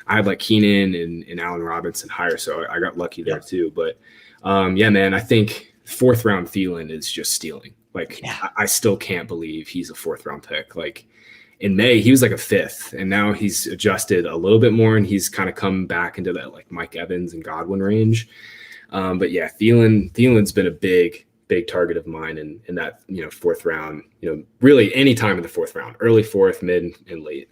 I had like Keenan and Allen Robinson higher, so I got lucky there too. But man, I think fourth round Thielen is just stealing. Like I still can't believe he's a fourth round pick. Like in May, he was like a fifth, and now he's adjusted a little bit more, and he's kind of come back into that like Mike Evans and Godwin range. But Thielen's been a big target of mine in that, fourth round, really any time in the fourth round, early fourth, mid and late.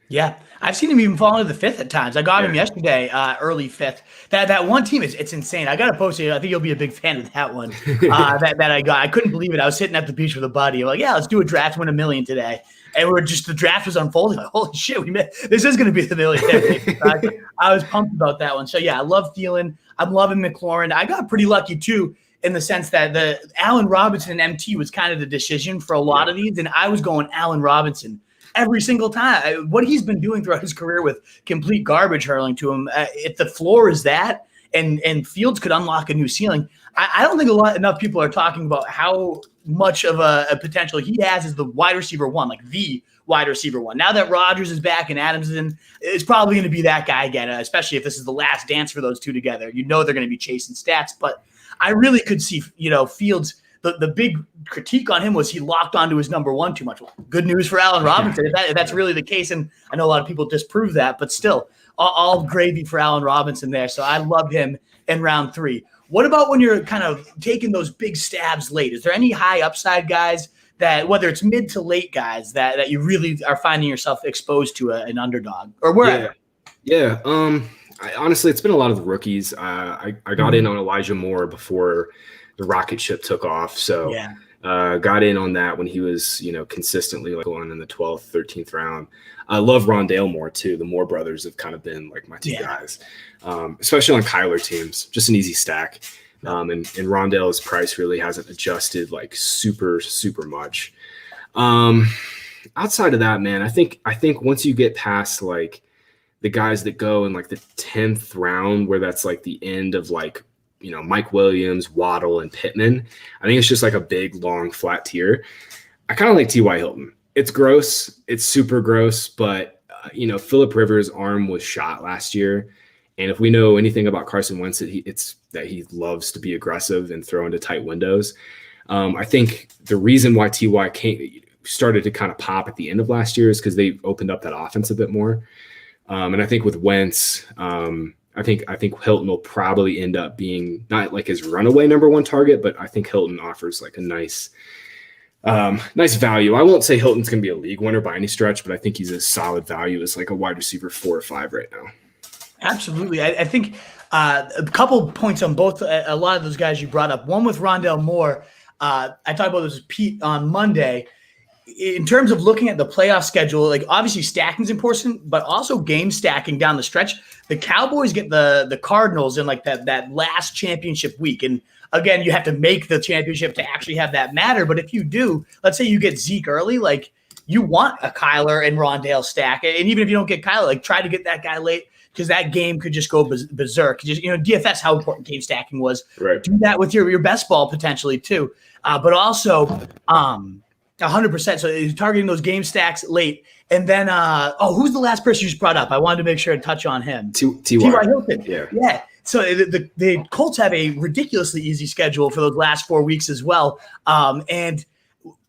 Yeah. I've seen him even fall into the fifth at times. I got him yesterday, early fifth. That one team it's insane. I got to post it. I think you'll be a big fan of that one that I got. I couldn't believe it. I was sitting at the beach with a buddy. I'm like, let's do a draft, win $1 million today. And the draft was unfolding. Like, holy shit, this is going to be the $1 million. I was pumped about that one. So I love Thielen. I'm loving McLaurin. I got pretty lucky too, in the sense that the Allen Robinson and MT was kind of the decision for a lot of these. And I was going Allen Robinson every single time. What he's been doing throughout his career with complete garbage hurling to him, if the floor is that and Fields could unlock a new ceiling, I don't think enough people are talking about how much of a potential he has as the wide receiver one, like the wide receiver one. Now that Rodgers is back and Adams is in, it's probably going to be that guy again, especially if this is the last dance for those two together. They're going to be chasing stats. But I really could see, Fields. The big critique on him was he locked onto his number one too much. Good news for Allen Robinson. If that's really the case, and I know a lot of people disprove that, but still, all gravy for Allen Robinson there. So I love him in round 3. What about when you're kind of taking those big stabs late? Is there any high upside guys that, whether it's mid to late guys, that you really are finding yourself exposed to an underdog or wherever? Yeah. Honestly, it's been a lot of the rookies. I got in on Elijah Moore before the rocket ship took off. So got in on that when he was, consistently like going in the 12th, 13th round. I love Rondale Moore too. The Moore brothers have kind of been like my two guys, especially on Kyler teams, just an easy stack. And Rondale's price really hasn't adjusted like super, super much. Outside of that, man, I think once you get past like the guys that go in like the 10th round, where that's like the end of like, Mike Williams, Waddle, and Pittman. I think it's just like a big, long, flat tier. I kind of like T.Y. Hilton. It's gross. It's super gross, but Phillip Rivers' arm was shot last year. And if we know anything about Carson Wentz, it's that he loves to be aggressive and throw into tight windows. I think the reason why T.Y. started to kind of pop at the end of last year is because they opened up that offense a bit more. And I think with Wentz, I think Hilton will probably end up being not like his runaway number one target, but I think Hilton offers like a nice value. I won't say Hilton's going to be a league winner by any stretch, but I think he's a solid value as like a wide receiver 4 or 5 right now. Absolutely. I think a couple points on both. A lot of those guys you brought up. One with Rondale Moore. I talked about this with Pete on Monday. In terms of looking at the playoff schedule, like obviously stacking is important, but also game stacking down the stretch. The Cowboys get the Cardinals in like that last championship week. And again, you have to make the championship to actually have that matter. But if you do, let's say you get Zeke early, like you want a Kyler and Rondale stack. And even if you don't get Kyler, like try to get that guy late, because that game could just go berserk. Just, DFS, how important game stacking was. Right. Do that with your best ball potentially too. But also 100%. So you're targeting those game stacks late. And then, who's the last person you just brought up? I wanted to make sure to touch on him. T.Y. Hilton. Yeah. So the Colts have a ridiculously easy schedule for those last 4 weeks as well. And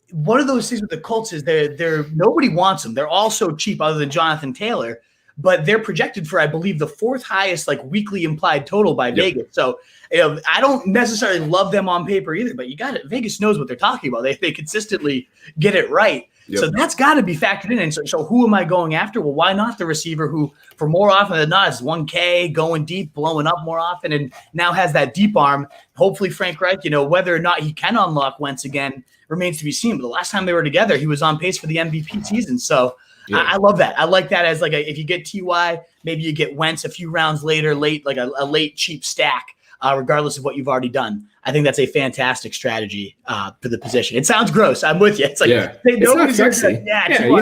one of those things with the Colts is they're nobody wants them. They're all so cheap other than Jonathan Taylor, but they're projected for, I believe, the 4th highest like weekly implied total by Vegas. So I don't necessarily love them on paper either, but you got it. Vegas knows what they're talking about. They consistently get it right. Yep. So that's got to be factored in. And so who am I going after? Well, why not the receiver who, for more often than not, is 1K, going deep, blowing up more often, and now has that deep arm. Hopefully, Frank Reich, whether or not he can unlock Wentz again remains to be seen. But the last time they were together, he was on pace for the MVP season. So yeah. I love that. I like that as like if you get T.Y., maybe you get Wentz a few rounds later, like a late cheap stack. Regardless of what you've already done. I think that's a fantastic strategy for the position. It sounds gross. I'm with you. It's like, it's not sexy. You're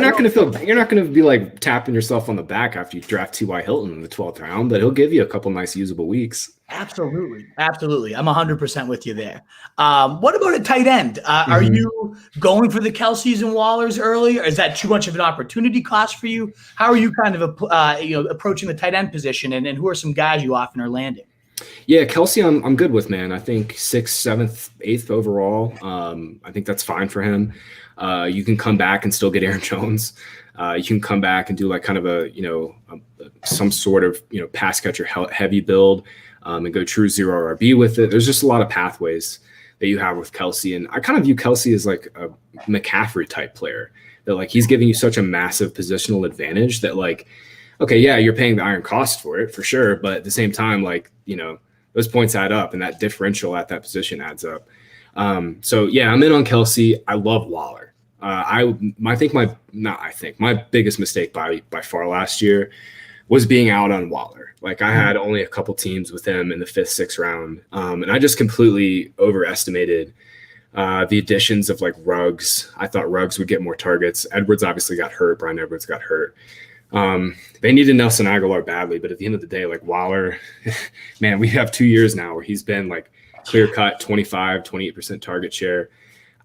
not going to be like tapping yourself on the back after you draft T.Y. Hilton in the 12th round, but he'll give you a couple nice usable weeks. Absolutely. I'm 100% with you there. What about a tight end? Are you going for the Kelce's and Wallers early, or is that too much of an opportunity cost for you? How are you kind of approaching the tight end position, and who are some guys you often are landing? Yeah, Kelce, I'm good with, man. I think 6th, 7th, 8th overall. I think that's fine for him. You can come back and still get Aaron Jones. You can come back and do like kind of some sort of pass catcher heavy build and go true 0 RB with it. There's just a lot of pathways that you have with Kelce, and I kind of view Kelce as like a McCaffrey type player. That like he's giving you such a massive positional advantage that like, okay, yeah, you're paying the iron cost for it for sure, but at the same time, like those points add up, and that differential at that position adds up. So yeah, I'm in on Kelce. I love Waller. My biggest mistake by far last year was being out on Waller. Like I had only a couple teams with him in the 5th, 6th round, and I just completely overestimated the additions of like Ruggs. I thought Ruggs would get more targets. Edwards obviously got hurt. Bryan Edwards got hurt. They needed Nelson Aguilar badly, but at the end of the day, like Waller, man, we have 2 years now where he's been like clear cut 28% target share.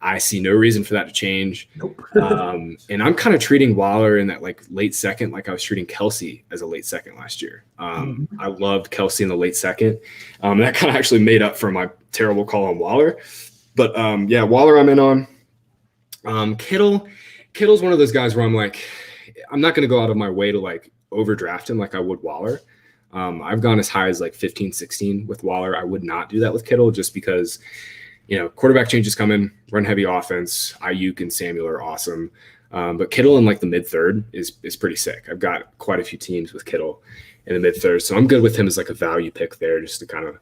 I see no reason for that to change. Nope. And I'm kind of treating Waller in that like late second, like I was treating Kelce as a late second last year. I loved Kelce in the late second. That kind of actually made up for my terrible call on Waller. But yeah, Waller I'm in on. Kittle's one of those guys where I'm like, I'm not going to go out of my way to like overdraft him like I would Waller. I've gone as high as like 15, 16 with Waller. I would not do that with Kittle just because, quarterback changes coming, run heavy offense. Ayuk and Samuel are awesome. But Kittle in like the mid-third is pretty sick. I've got quite a few teams with Kittle in the mid-third. So I'm good with him as like a value pick there just to kind of,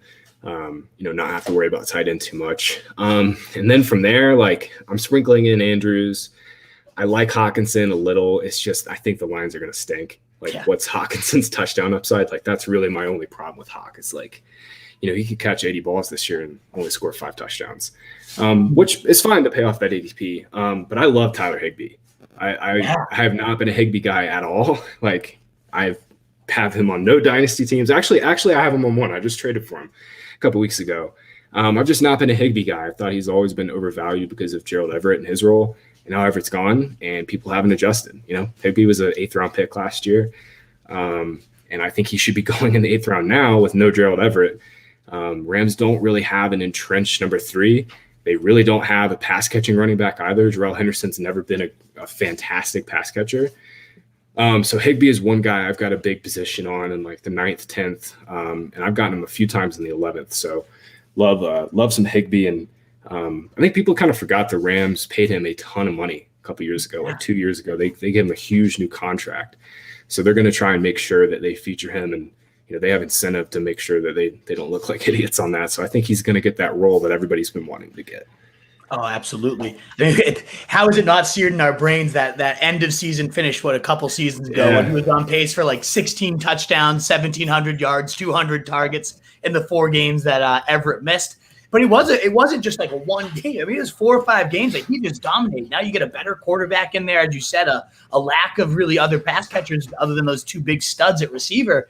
not have to worry about tight end too much. And then from there, like I'm sprinkling in Andrews. I like Hawkinson a little. It's just I think the lines are going to stink. Like, what's Hawkinson's touchdown upside? Like, that's really my only problem with Hawk. It's like, he could catch 80 balls this year and only score 5 touchdowns, which is fine to pay off that ADP. But I love Tyler Higbee. I have not been a Higbee guy at all. Like, I've have him on no dynasty teams. Actually, I have him on one. I just traded for him a couple weeks ago. I've just not been a Higbee guy. I thought he's always been overvalued because of Gerald Everett and his role. And now Everett's gone, and people haven't adjusted. Higbee was an 8th round pick last year. And I think he should be going in the 8th round now with no Gerald Everett. Rams don't really have an entrenched number 3. They really don't have a pass catching running back either. Jarrell Henderson's never been a fantastic pass catcher. So Higbee is one guy I've got a big position on in like the 9th, 10th. And I've gotten him a few times in the 11th. So love some Higbee. And I think people kind of forgot the Rams paid him a ton of money a couple years ago, like 2 years ago. They gave him a huge new contract. So they're going to try and make sure that they feature him, and they have incentive to make sure that they don't look like idiots on that. So I think he's going to get that role that everybody's been wanting to get. Oh, absolutely. How is it not seared in our brains that end of season finish, a couple seasons ago, when he was on pace for like 16 touchdowns, 1,700 yards, 200 targets in the 4 games that Everett missed. But it wasn't just like a one game. I mean, it was 4 or 5 games that he just dominated. Now you get a better quarterback in there, as you said, a lack of really other pass catchers other than those 2 big studs at receiver.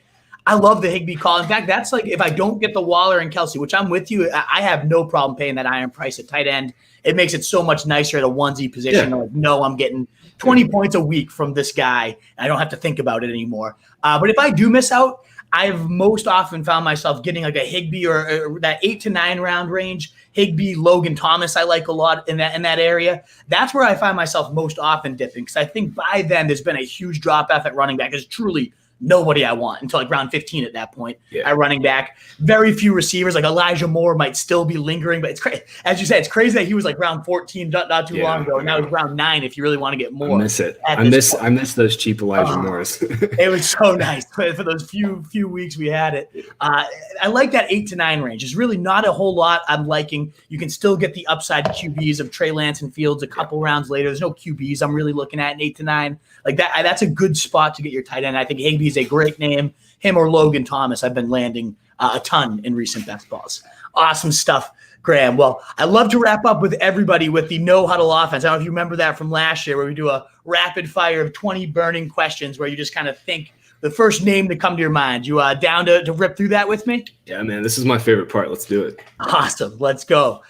I love the Higbee call. In fact, that's like if I don't get the Waller and Kelsey, which I'm with you, I have no problem paying that iron price at tight end. It makes it so much nicer at a onesie position. Yeah. Like, no, I'm getting 20 points a week from this guy, and I don't have to think about it anymore. But if I do miss out, I've most often found myself getting like a Higbee or that 8 to 9 round range. Higbee, Logan Thomas, I like a lot in that area. That's where I find myself most often dipping, because I think by then there's been a huge drop off at running back. There's truly nobody I want until like round 15 at that point at running back. Very few receivers. Like Elijah Moore might still be lingering, but it's crazy. As you said, it's crazy that he was like round 14 not too long ago. And now he's round 9 if you really want to get more. I miss it. I miss those cheap Elijah Moores. It was so nice for those few weeks we had it. I like that 8 to 9 range. It's really not a whole lot I'm liking. You can still get the upside QBs of Trey Lance and Fields a couple rounds later. There's no QBs I'm really looking at in 8 to 9. Like that, that's a good spot to get your tight end. I think Higbee is a great name. Him or Logan Thomas, I've been landing a ton in recent best balls. Awesome stuff, Graham. Well, I love to wrap up with everybody with the No Huddle Offense. I don't know if you remember that from last year, where we do a rapid fire of 20 burning questions where you just kind of think the first name to come to your mind. You down to rip through that with me? Yeah, man, this is my favorite part. Let's do it. Awesome. Let's go.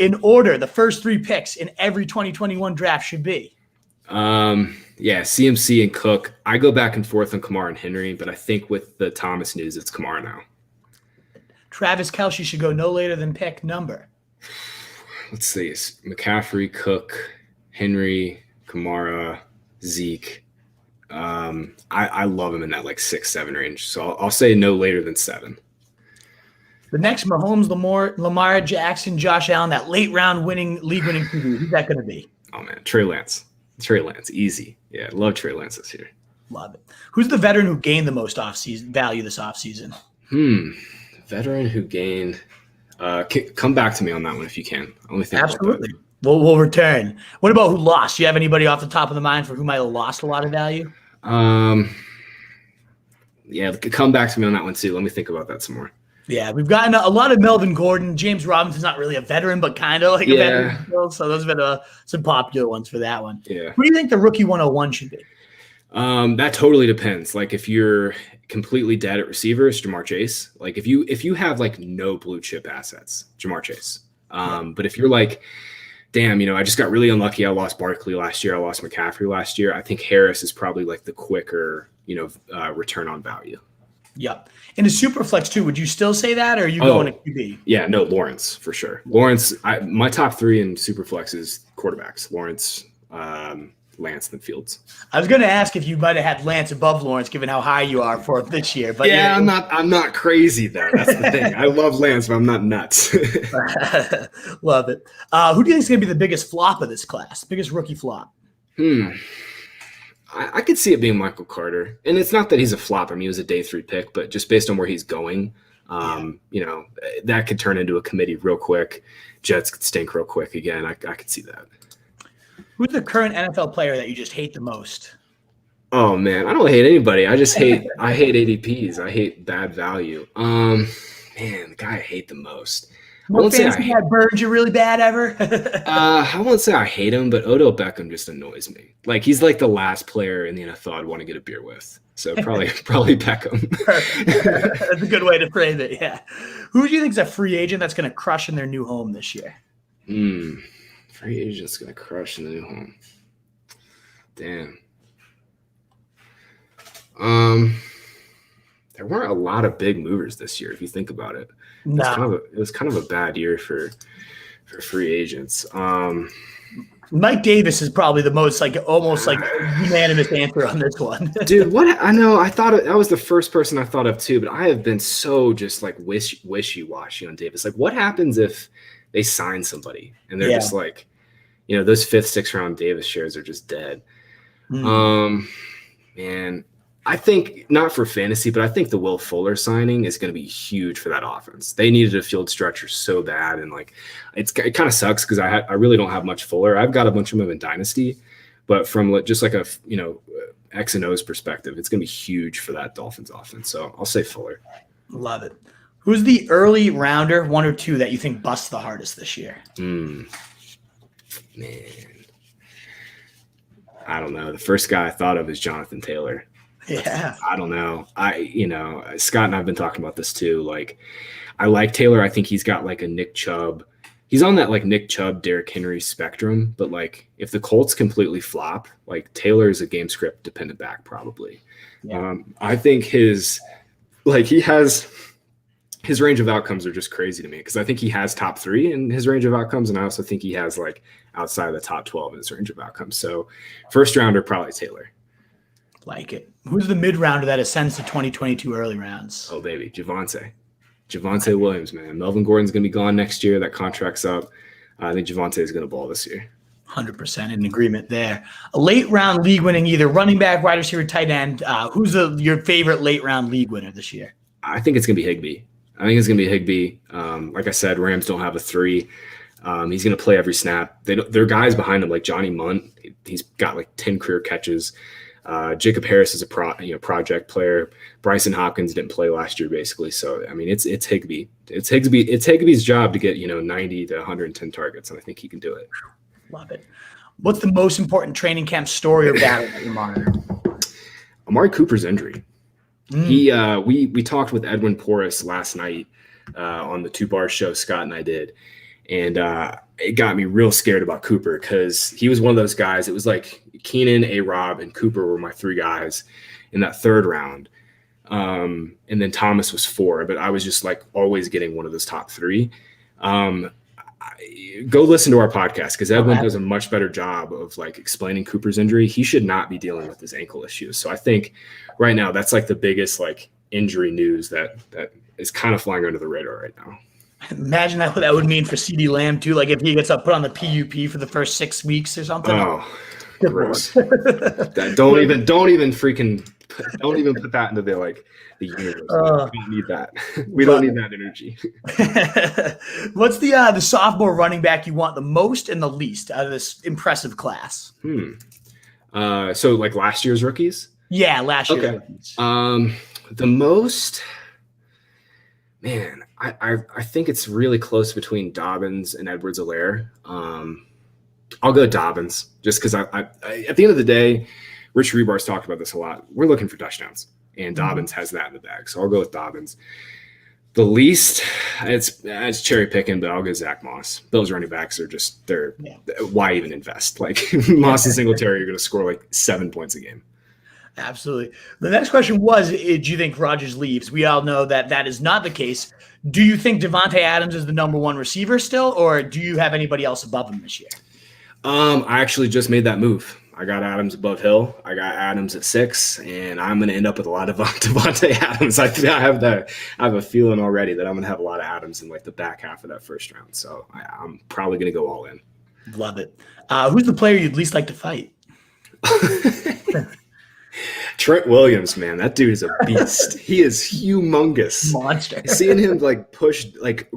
In order, the first 3 picks in every 2021 draft should be? CMC and Cook. I go back and forth on Kamara and Henry, but I think with the Thomas news, it's Kamara now. Travis Kelce should go no later than pick number. Let's see. McCaffrey, Cook, Henry, Kamara, Zeke. I love him in that like 6-7 range. So I'll say no later than 7. The next Mahomes, Lamar Jackson, Josh Allen, that late round league winning QB. Who's that going to be? Oh man, Trey Lance, easy. Yeah, love Trey Lance this year. Love it. Who's the veteran who gained the most offseason value this offseason? Veteran who gained. Come back to me on that one if you can. Only think absolutely. We'll return. What about who lost? Do you have anybody off the top of the mind for who might have lost a lot of value? Yeah, come back to me on that one too. Let me think about that some more. Yeah, we've gotten a lot of Melvin Gordon. James Robinson's not really a veteran, but kind of like a veteran. So those have been some popular ones for that one. Yeah. Who do you think the rookie 101 should be? That totally depends. Like if you're completely dead at receivers, Jamar Chase. Like if you have like no blue chip assets, Jamar Chase. But if you're like, damn, I just got really unlucky. I lost Barkley last year. I lost McCaffrey last year. I think Harris is probably like the quicker, return on value. Yep. In a super flex too, would you still say that, or are you going to QB? Yeah, no, Lawrence for sure. Lawrence, my top 3 in super flex is quarterbacks. Lawrence, Lance, and Fields. I was going to ask if you might have had Lance above Lawrence, given how high you are for this year. But yeah, I'm not crazy though. That's the thing. I love Lance, but I'm not nuts. Love it. Who do you think is going to be the biggest flop of this class? Biggest rookie flop? I could see it being Michael Carter. And it's not that he's a flop. I mean, he was a day 3 pick, but just based on where he's going, that could turn into a committee real quick. Jets could stink real quick again. I could see that. Who's the current NFL player that you just hate the most? Oh, man, I don't hate anybody. I hate ADPs. I hate bad value. Man, the guy I hate the most. I won't say that burned you really bad ever. I won't say I hate him, but Odell Beckham just annoys me. Like he's like the last player in the NFL I'd want to get a beer with. So probably Beckham. That's a good way to frame it. Yeah. Who do you think is a free agent that's going to crush in their new home this year? Free agent's going to crush in the new home. Damn. There weren't a lot of big movers this year, if you think about it. No. It was kind of a bad year for free agents. Mike Davis is probably the most almost unanimous answer on this one. Dude, I know I thought that was the first person I thought of too, but I have been so just wishy-washy on Davis. Like, what happens if they sign somebody and they're just like, those 5th, 6th round Davis shares are just dead. Man, I think not for fantasy, but I think the Will Fuller signing is going to be huge for that offense. They needed a field stretcher so bad, and it kind of sucks because I really don't have much Fuller. I've got a bunch of them in Dynasty, but from just like a X and O's perspective, it's going to be huge for that Dolphins offense. So I'll say Fuller. Love it. Who's the early rounder, 1 or 2, that you think busts the hardest this year? Man, I don't know. The first guy I thought of is Jonathan Taylor. Yeah. I don't know. Scott and I've been talking about this too. I like Taylor. I think he's got a Nick Chubb. He's on that Nick Chubb, Derrick Henry spectrum. But if the Colts completely flop, Taylor is a game script dependent back probably. Yeah. I think his range of outcomes are just crazy to me because I think he has top 3 in his range of outcomes. And I also think he has outside of the top 12 in his range of outcomes. So first rounder, probably Taylor. Like it. Who's the mid-rounder that ascends to 2022 early rounds? Oh, baby. Javonte Williams, man. Melvin Gordon's going to be gone next year. That contract's up. I think Javonte is going to ball this year. 100% in agreement there. A late-round league winning either running back, wide receiver, tight end. Who's your favorite late-round league winner this year? I think it's going to be Higbee. Like I said, Rams don't have a 3. He's going to play every snap. There are guys behind him like Johnny Munt. He's got 10 career catches. Jacob Harris is a project player. Bryson Hopkins didn't play last year, basically. So it's Higbee. It's Higbee's job to get 90 to 110 targets, and I think he can do it. Love it. What's the most important training camp story or battle that you monitor? Amari Cooper's injury. We talked with Edwin Porras last night on the 2 Bar show Scott and I did, and it got me real scared about Cooper because he was one of those guys. It was Keenan, A-Rob, and Cooper were my 3 guys in that 3rd round. And then Thomas was 4, but I was just always getting one of those top 3. Go listen to our podcast because Edwin does a much better job of explaining Cooper's injury. He should not be dealing with his ankle issues. So I think right now that's the biggest injury news that is kind of flying under the radar right now. Imagine what that would mean for CeeDee Lamb too. If he gets put on the PUP for the first 6 weeks or something. Oh, gross. Don't even put that into the universe. We don't need that. We don't need that energy. What's the sophomore running back you want the most and the least out of this impressive class? So last year's rookies? Yeah, last year's rookies. The most, man, I think it's really close between Dobbins and Edwards-Helaire. I'll go Dobbins just because I at the end of the day, Rich Rebar's talked about this a lot. We're looking for touchdowns, and Dobbins has that in the bag. So I'll go with Dobbins. The least, it's cherry picking, but I'll go Zach Moss. Those running backs are just why even invest? Moss and Singletary are going to score 7 points a game. Absolutely. The next question was, do you think Rodgers leaves? We all know that is not the case. Do you think Devontae Adams is the number 1 receiver still, or do you have anybody else above him this year? I actually just made that move. I got Adams above Hill. I got Adams at 6, and I'm going to end up with a lot of Devontae Adams. I have a feeling already that I'm going to have a lot of Adams in the back half of that 1st round. So I'm probably going to go all in. Love it. Who's the player you'd least like to fight? Trent Williams, man, that dude is a beast. He is humongous. Monster. Seeing him push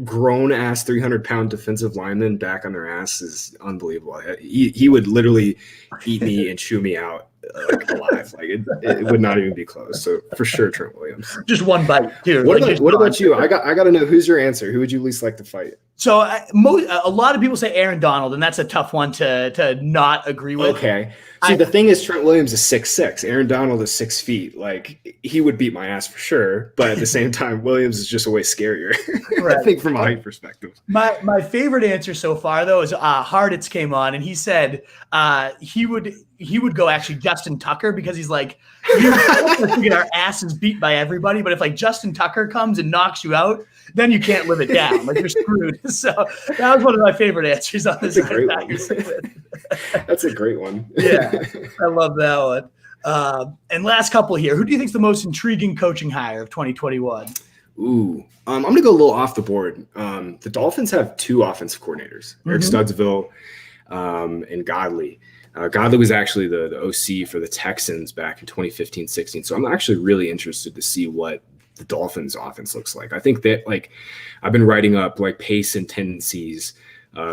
grown ass 300-pound defensive linemen back on their ass is unbelievable. He would literally eat me and chew me out alive. It would not even be close. So for sure, Trent Williams. Just one bite, too. What about you? I got to know, who's your answer? Who would you least like to fight? So a lot of people say Aaron Donald, and that's a tough one to not agree with. Okay. See, the thing is, Trent Williams is 6'6". Aaron Donald is 6 feet. Like, he would beat my ass for sure. But at the same time, Williams is just a way scarier. Right. I think from a height perspective. My favorite answer so far, though, is Harditz came on and he said he would go actually Justin Tucker because he's like, we get our asses beat by everybody, but if like Justin Tucker comes and knocks you out, then you can't live it down. Like, you're screwed. So that was one of my favorite answers on this. That's a great one. Yeah, I love that one. And last couple here. Who do you think is the most intriguing coaching hire of 2021? Ooh, I'm going to go a little off the board. The Dolphins have 2 offensive coordinators, Eric Studesville and Godley. Godley was actually the OC for the Texans back in 2015-16. So I'm actually really interested to see what the Dolphins offense looks like. I think that, like, I've been writing up like pace and tendencies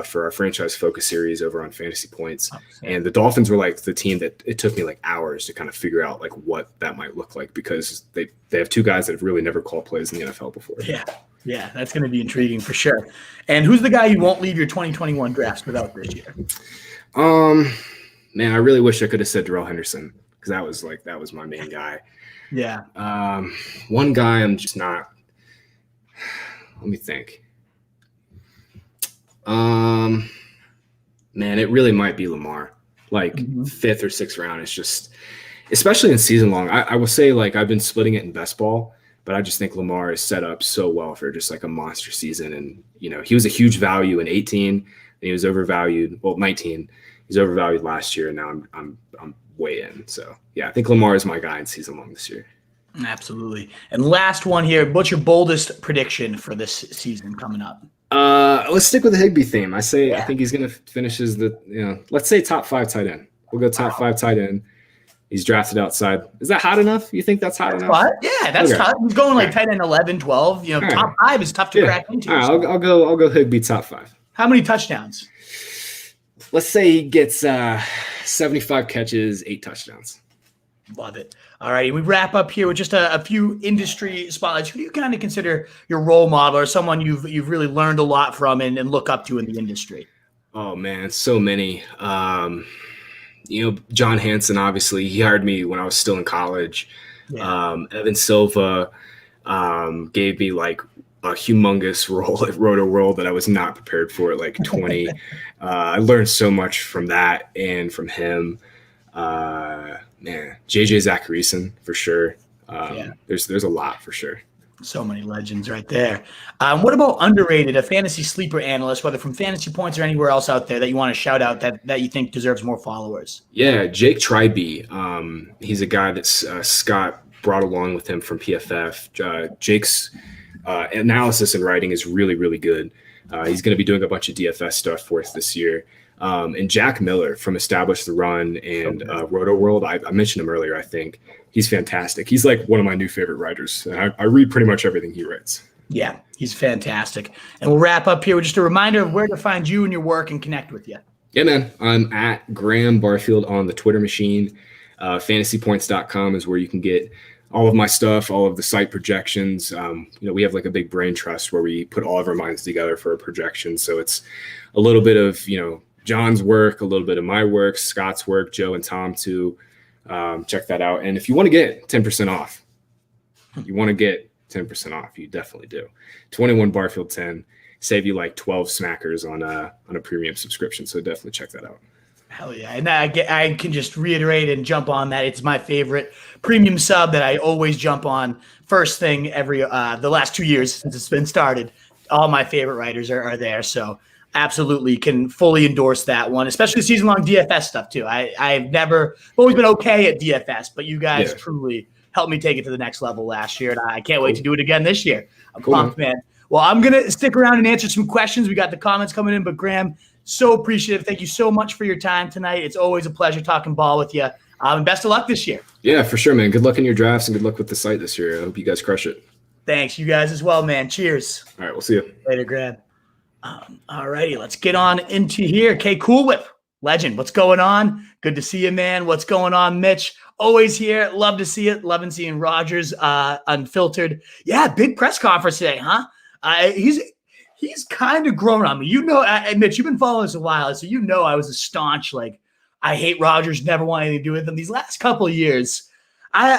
for our franchise focus series over on Fantasy Points. And the Dolphins were like the team that it took me like hours to kind of figure out like what that might look like, because they have 2 guys that have really never called plays in the NFL before. Yeah, that's going to be intriguing for sure. And who's the guy you won't leave your 2021 drafts without this year? Man, I really wish I could have said Darrell Henderson, because that was my main guy. Yeah. One guy I'm just not. Let me think. Man, it really might be Lamar. Like 5th or 6th round. It's just, especially in season long. I will say, like, I've been splitting it in best ball, but I just think Lamar is set up so well for just like a monster season. And he was a huge value in 18, and he was overvalued. Well, 19, he's overvalued last year, and now I'm way in. So yeah, I think Lamar is my guy in season long this year. Absolutely. And last one here. What's your boldest prediction for this season coming up? Let's stick with the Higbee theme. I think he's going to finish as let's say top 5 tight end. We'll go top 5 tight end. He's drafted outside. Is that hot enough? You think that's hot enough? What? Yeah, that's tough. He's going like tight end 11, 12. Top 5 is tough to crack into. All right, I'll go Higbee top 5. How many touchdowns? Let's say he gets 75 catches, 8 touchdowns. Love it. All right, we wrap up here with just a few industry spotlights. Who do you kind of consider your role model, or someone you've really learned a lot from and look up to in the industry? Oh man, so many. John Hansen, obviously, he hired me when I was still in college. Yeah. Evan Silva gave me like a humongous role at Roto World that I was not prepared for at like 20. I learned so much from that and from him. JJ Zacharyson for sure. There's a lot for sure. So many legends right there. What about underrated, a fantasy sleeper analyst, whether from Fantasy Points or anywhere else out there that you want to shout out that you think deserves more followers? Yeah, Jake Trybe. He's a guy that Scott brought along with him from PFF. Jake's analysis and writing is really, really good. He's going to be doing a bunch of DFS stuff for us this year. And Jack Miller from Establish the Run and Roto World. I mentioned him earlier, I think. He's fantastic. He's like one of my new favorite writers. I read pretty much everything he writes. Yeah, he's fantastic. And we'll wrap up here with just a reminder of where to find you and your work and connect with you. Yeah, man. I'm at Graham Barfield on the Twitter machine. Fantasypoints.com is where you can get all of my stuff, all of the site projections. We have like a big brain trust where we put all of our minds together for a projection. So it's a little bit of, John's work, a little bit of my work, Scott's work, Joe and Tom too. Check that out. And if you want to get 10% off, you definitely do. 21 Barfield 10, save you like 12 smackers on a premium subscription. So definitely check that out. Hell yeah. And I can just reiterate and jump on that. It's my favorite premium sub that I always jump on first thing every the last 2 years since it's been started. All my favorite writers are there. So absolutely can fully endorse that one, especially season-long DFS stuff too. I've always been okay at DFS, but you guys truly helped me take it to the next level last year, and I can't wait to do it again this year. I'm pumped, man. Well, I'm going to stick around and answer some questions. We got the comments coming in, but Graham, so appreciative. Thank you so much for your time tonight. It's always a pleasure talking ball with you. And best of luck this year. Yeah, for sure, man. Good luck in your drafts and good luck with the site this year. I hope you guys crush it. Thanks. You guys as well, man. Cheers. All right, we'll see you. Later, Graham. All righty, let's get on into here. Okay, Cool Whip, legend. What's going on? Good to see you, man. What's going on, Mitch? Always here. Love to see it. Loving seeing Rogers unfiltered. Yeah, big press conference today, huh? He's kind of grown on me. Mitch, you've been following us a while, so I was a staunch I hate Rodgers, never want anything to do with him. These last couple of years,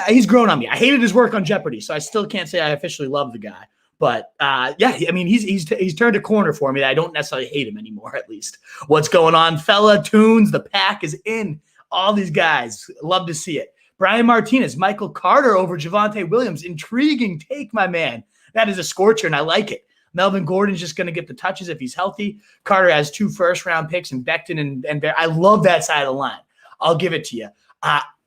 he's grown on me. I hated his work on Jeopardy, so I still can't say I officially love the guy. But yeah, I mean, he's turned a corner for me that I don't necessarily hate him anymore, at least. What's going on, fella tunes? The pack is in. All these guys, love to see it. Brian Martinez, Michael Carter over Javonte Williams. Intriguing take, my man. That is a scorcher, and I like it. Melvin Gordon's just going to get the touches if he's healthy. Carter has 2 first-round picks, and Becton and Bear. I love that side of the line. I'll give it to you.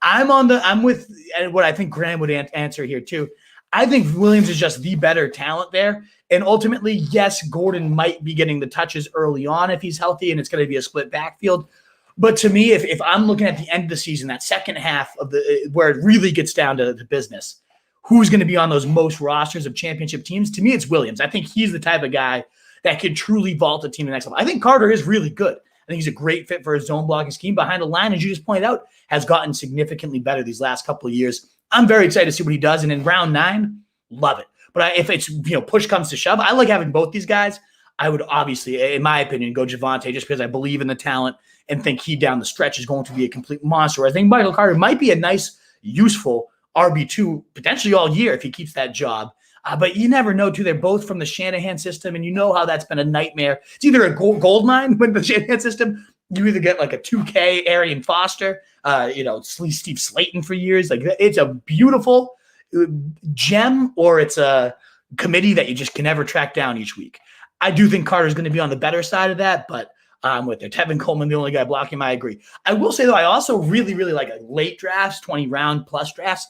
I'm with what I think Graham would answer here too. I think Williams is just the better talent there. And ultimately, yes, Gordon might be getting the touches early on if he's healthy, and it's going to be a split backfield. But to me, if I'm looking at the end of the season, that second half of where it really gets down to the business, who's going to be on those most rosters of championship teams? To me, it's Williams. I think he's the type of guy that could truly vault a team to the next level. I think Carter is really good. I think he's a great fit for his zone blocking scheme behind the line, as you just pointed out, has gotten significantly better these last couple of years. I'm very excited to see what he does. And in round 9, love it. But if it's, push comes to shove, I like having both these guys. I would obviously, in my opinion, go Javonte just because I believe in the talent and think he down the stretch is going to be a complete monster. I think Michael Carter might be a nice, useful RB2 potentially all year if he keeps that job. But you never know, too. They're both from the Shanahan system, and you know how that's been a nightmare. It's either a gold mine with the Shanahan system. You either get like a 2K Arian Foster, Steve Slayton for years. Like, it's a beautiful gem, or it's a committee that you just can never track down each week. I do think Carter's going to be on the better side of that, but with their Tevin Coleman, the only guy blocking him, I agree. I will say, though, I also really, really like late drafts, 20-round plus drafts.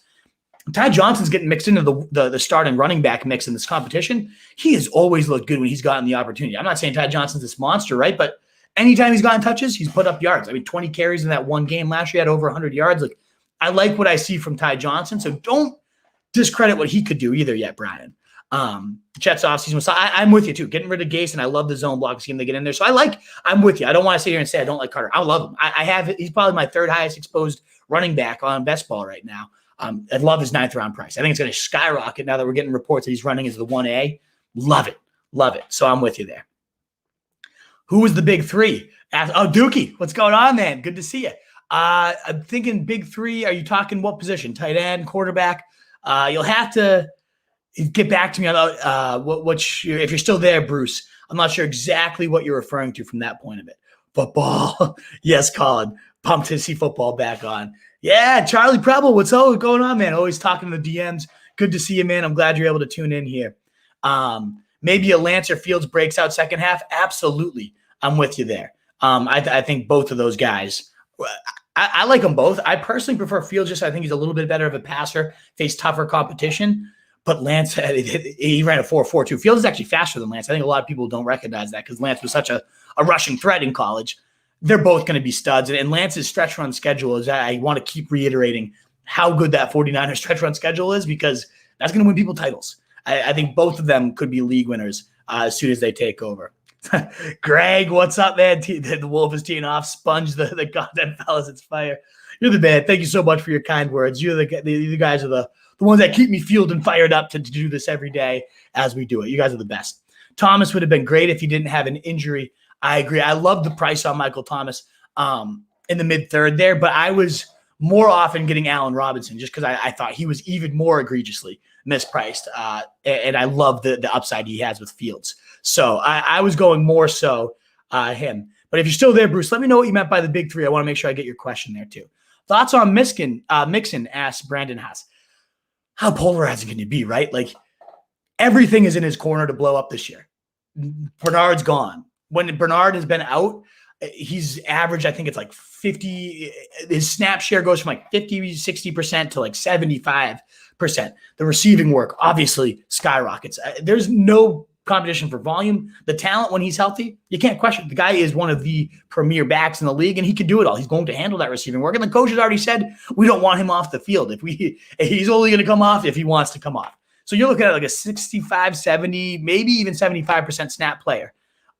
Ty Johnson's getting mixed into the start and running back mix in this competition. He has always looked good when he's gotten the opportunity. I'm not saying Ty Johnson's this monster, right? But anytime he's gotten touches, he's put up yards. I mean, 20 carries in that one game last year, had over 100 yards. Like, I like what I see from Ty Johnson, so don't discredit what he could do either yet, Brian. Jets offseason. So I'm with you too. Getting rid of Gase, and I love the zone block scheme they get in there. So I'm with you. I don't want to sit here and say I don't like Carter. I love him. He's probably my 3rd highest exposed running back on best ball right now. I love his 9th round price. I think it's going to skyrocket now that we're getting reports that he's running as the 1A. Love it. Love it. So I'm with you there. Who was the big 3? Dookie, what's going on, man? Good to see you. I'm thinking big 3. Are you talking what position? Tight end, quarterback? You'll have to get back to me about if you're still there, Bruce. I'm not sure exactly what you're referring to from that point of it. Football. Yes, Colin. Pumped to see football back on. Yeah, Charlie Preble, what's going on, man? Always talking to the DMs. Good to see you, man. I'm glad you're able to tune in here. Maybe a Lance or Fields breaks out second half. Absolutely. I'm with you there. I think both of those guys, I like them both. I personally prefer Fields. I think he's a little bit better of a passer, face tougher competition. But Lance, he ran a 4.42. Fields is actually faster than Lance. I think a lot of people don't recognize that because Lance was such a rushing threat in college. They're both going to be studs. And Lance's stretch run schedule is, I want to keep reiterating how good that 49ers stretch run schedule is, because that's going to win people titles. I think both of them could be league winners as soon as they take over. Greg, what's up, man? The Wolf is teeing off. Sponge the content, fellas. It's fire. You're the man. Thank you so much for your kind words. You guys are the ones that keep me fueled and fired up to do this every day as we do it. You guys are the best. Thomas would have been great if he didn't have an injury. I agree. I love the price on Michael Thomas in the mid-3rd there, but I was more often getting Allen Robinson just because I thought he was even more egregiously mispriced. And I love the upside he has with Fields. So I was going more so him. But if you're still there, Bruce, let me know what you meant by the big 3. I want to make sure I get your question there too. Thoughts on Mixon, asks Brandon Haas. How polarizing can you be, right? Like, everything is in his corner to blow up this year. Bernard's gone. When Bernard has been out, he's averaged, I think it's like 50. His snap share goes from like 50, 60% to like 75%. The receiving work obviously skyrockets. There's no competition for volume. The talent when he's healthy, you can't question. The guy is one of the premier backs in the league, and he can do it all. He's going to handle that receiving work. And the coach has already said we don't want him off the field. He's only going to come off if he wants to come off. So you're looking at like a 65, 70, maybe even 75% snap player.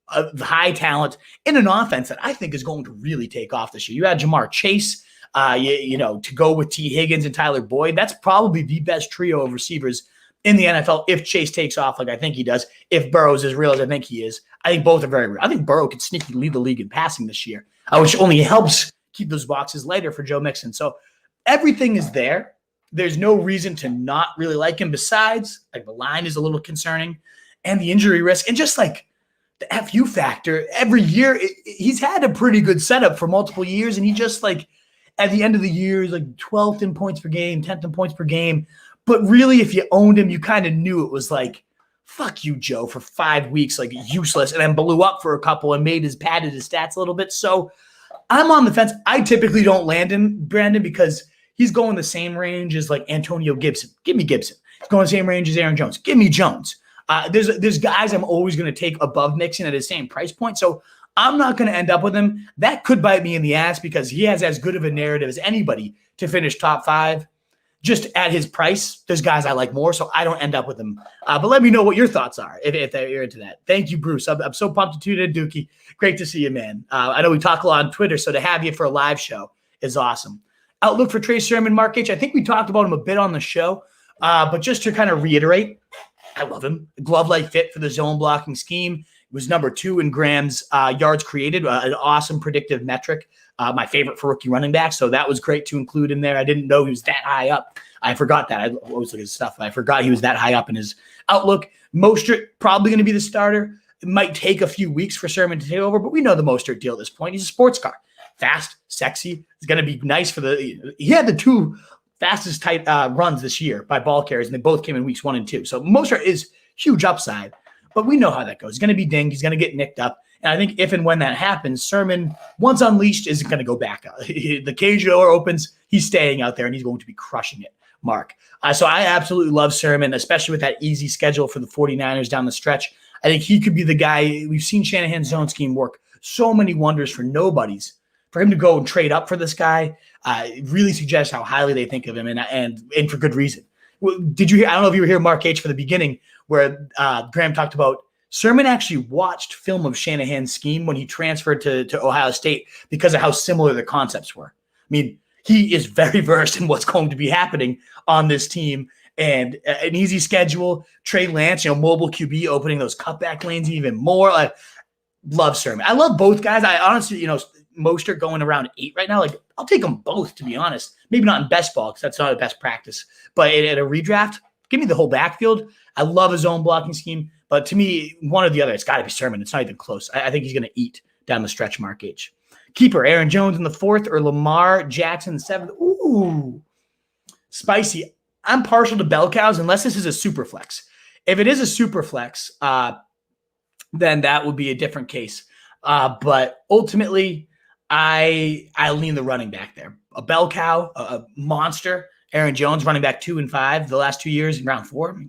High talent in an offense that I think is going to really take off this year. You had Jamar Chase, to go with T. Higgins and Tyler Boyd. That's probably the best trio of receivers in the NFL if Chase takes off like I think he does. If Burrow's as real as I think he is, I think both are very real. I think Burrow could sneaky lead the league in passing this year, which only helps keep those boxes lighter for Joe Mixon. So everything is there. There's no reason to not really like him besides like the line is a little concerning and the injury risk and just like the FU factor every year. He's had a pretty good setup for multiple years. And he just like at the end of the year, he's like 12th in points per game, 10th in points per game. But really, if you owned him, you kind of knew it was like, fuck you, Joe, for 5 weeks, like useless, and then blew up for a couple and padded his stats a little bit. So I'm on the fence. I typically don't land him, Brandon, because he's going the same range as like Antonio Gibson. Give me Gibson. He's going the same range as Aaron Jones. Give me Jones. There's guys I'm always going to take above Mixon at his same price point. So I'm not going to end up with him. That could bite me in the ass because he has as good of a narrative as anybody to finish top 5. Just at his price, there's guys I like more, so I don't end up with him. But let me know what your thoughts are if you're into that. Thank you, Bruce. I'm so pumped to tune in, Dookie. Great to see you, man. I know we talk a lot on Twitter, so to have you for a live show is awesome. Outlook for Trey Sermon, Mark H. I think we talked about him a bit on the show, but just to kind of reiterate, I love him. Glove-like fit for the zone blocking scheme. He was number 2 in Graham's yards created, an awesome predictive metric. My favorite for rookie running back. So that was great to include in there. I didn't know he was that high up. I forgot that. I always look at his stuff. I forgot he was that high up in his outlook. Mostert probably going to be the starter. It might take a few weeks for Sermon to take over, but we know the Mostert deal at this point. He's a sports car. Fast, sexy. It's going to be nice for he had the 2 fastest tight runs this year by ball carriers, and they both came in weeks 1 and 2. So Mostert is huge upside, but we know how that goes. He's going to be dinged. He's going to get nicked up. And I think if and when that happens, Sermon, once unleashed, isn't going to go back. The cage door opens, he's staying out there, and he's going to be crushing it, Mark. So I absolutely love Sermon, especially with that easy schedule for the 49ers down the stretch. I think he could be the guy. We've seen Shanahan's zone scheme work so many wonders for nobodies. For him to go and trade up for this guy really suggests how highly they think of him, and for good reason. Did you hear? I don't know if you were here, Mark H., for the beginning, where Graham talked about Sermon actually watched film of Shanahan's scheme when he transferred to Ohio State because of how similar the concepts were. I mean, he is very versed in what's going to be happening on this team, and an easy schedule. Trey Lance, mobile QB, opening those cutback lanes even more. I love Sermon. I love both guys. I honestly, Mostert going around 8 right now. Like, I'll take them both, to be honest. Maybe not in best ball because that's not a best practice, but at a redraft, give me the whole backfield. I love his own blocking scheme. But to me, one or the other, it's got to be Sermon. It's not even close. I think he's going to eat down the stretch, Mark H. Keeper, Aaron Jones in the 4th or Lamar Jackson in the 7th. Ooh, spicy. I'm partial to bell cows unless this is a super flex. If it is a super flex, then that would be a different case. But ultimately, I lean the running back there. A bell cow, a monster. Aaron Jones, running back 2 and 5 the last 2 years in round 4.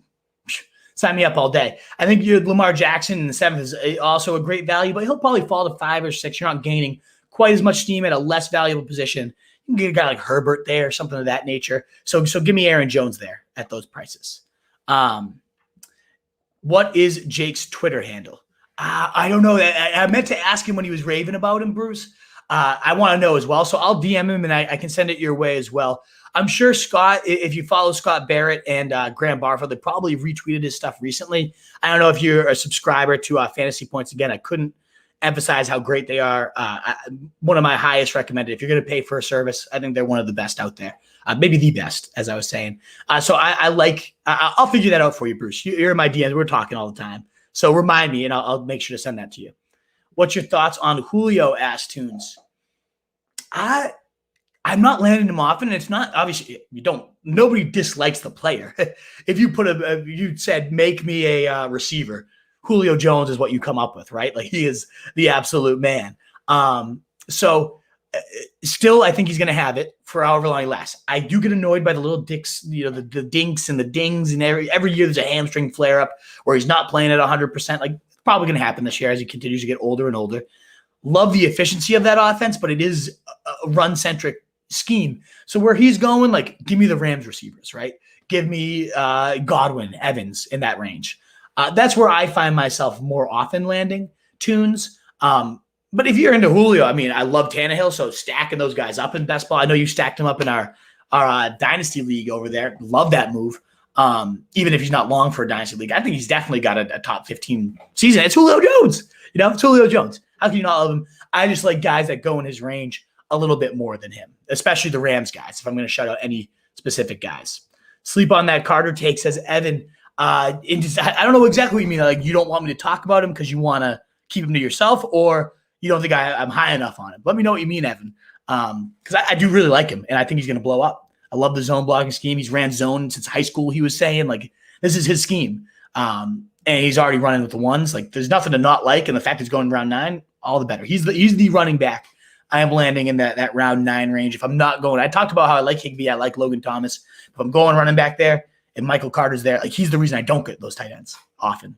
Sign me up all day. I think Lamar Jackson in the 7th is also a great value, but he'll probably fall to 5 or 6. You're not gaining quite as much steam at a less valuable position. You can get a guy like Herbert there, something of that nature. So give me Aaron Jones there at those prices. What is Jake's Twitter handle? I don't know. I meant to ask him when he was raving about him, Bruce. I want to know as well. So I'll DM him and I can send it your way as well. I'm sure Scott, if you follow Scott Barrett and Graham Barfield, they probably retweeted his stuff recently. I don't know if you're a subscriber to Fantasy Points. Again, I couldn't emphasize how great they are. One of my highest recommended. If you're going to pay for a service, I think they're one of the best out there. Maybe the best, as I was saying. So I'll figure that out for you, Bruce. You're in my DMs. We're talking all the time. So remind me, and I'll make sure to send that to you. What's your thoughts on Julio Tunes? I'm not landing him often. It's not obviously nobody dislikes the player. If you you said, make me a receiver, Julio Jones is what you come up with, right? Like he is the absolute man. Still, I think he's going to have it for however long he lasts. I do get annoyed by the little dicks, the dinks and the dings, and every year there's a hamstring flare up where he's not playing at 100%. Like it's probably going to happen this year as he continues to get older and older. Love the efficiency of that offense, but it is a run-centric scheme. So where he's going, like, give me the Rams receivers, right? Give me Godwin, Evans in that range. That's where I find myself more often landing tunes. But if you're into Julio, I mean, I love Tannehill, so stacking those guys up in best ball. I know you stacked him up in our dynasty league over there. Love that move. Even if he's not long for a dynasty league, I think he's definitely got a top 15 season. It's Julio Jones. It's Julio Jones. How can you not love him? I just like guys that go in his range a little bit more than him, especially the Rams guys, if I'm going to shout out any specific guys. Sleep on that Carter take, says Evan. I don't know exactly what you mean. Like, you don't want me to talk about him because you want to keep him to yourself, or you don't think I'm high enough on him. Let me know what you mean, Evan. Because I do really like him, and I think he's going to blow up. I love the zone blocking scheme. He's ran zone since high school, he was saying. Like, this is his scheme. And he's already running with the ones. Like, there's nothing to not like, and the fact he's going round 9, all the better. He's the running back. I am landing in that round 9 range. If I'm not going, I talked about how I like Higbee, I like Logan Thomas. If I'm going running back there and Michael Carter's there, like, he's the reason I don't get those tight ends often.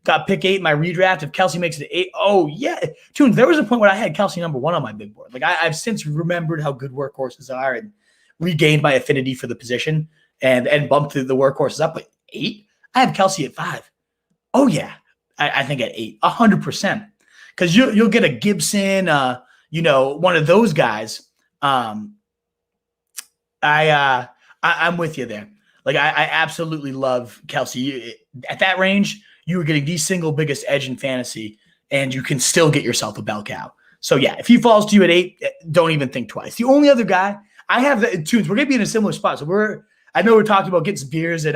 Got pick 8 in my redraft. If Kelsey makes it to 8, oh yeah. Tunes, there was a point where I had Kelsey number 1 on my big board. Like, I've since remembered how good workhorses are and regained my affinity for the position and bumped the workhorses up. But 8, I have Kelsey at 5. Oh yeah. I think at 8, 100%. Because you'll get a Gibson, one of those guys. I'm with you there. Like, I absolutely love Kelsey. At that range, you were getting the single biggest edge in fantasy, and you can still get yourself a bell cow. So yeah, if he falls to you at 8, don't even think twice. The only other guy I have, the Tunes, we're gonna be in a similar spot. So I know we're talking about getting some beers at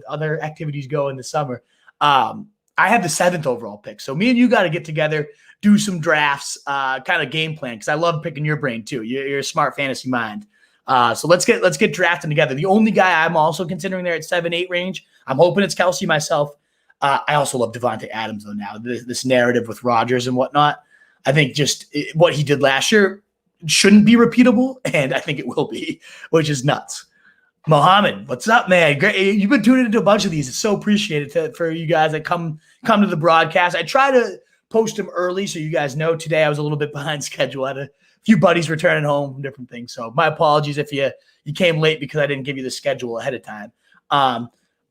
other activities go in the summer. I have the 7th overall pick. So me and you got to get together, do some drafts, kind of game plan, because I love picking your brain too. You're a smart fantasy mind. So let's get drafting together. The only guy I'm also considering there at 7-8 range, I'm hoping it's Kelsey myself. I also love Devontae Adams though now. This narrative with Rodgers and whatnot, I think just what he did last year shouldn't be repeatable, and I think it will be, which is nuts. Mohammed, what's up, man? Great. You've been tuning into a bunch of these. It's so appreciated for you guys that come to the broadcast. I try to post them early so you guys know. Today I was a little bit behind schedule. I had a few buddies returning home from different things. So my apologies if you came late because I didn't give you the schedule ahead of time.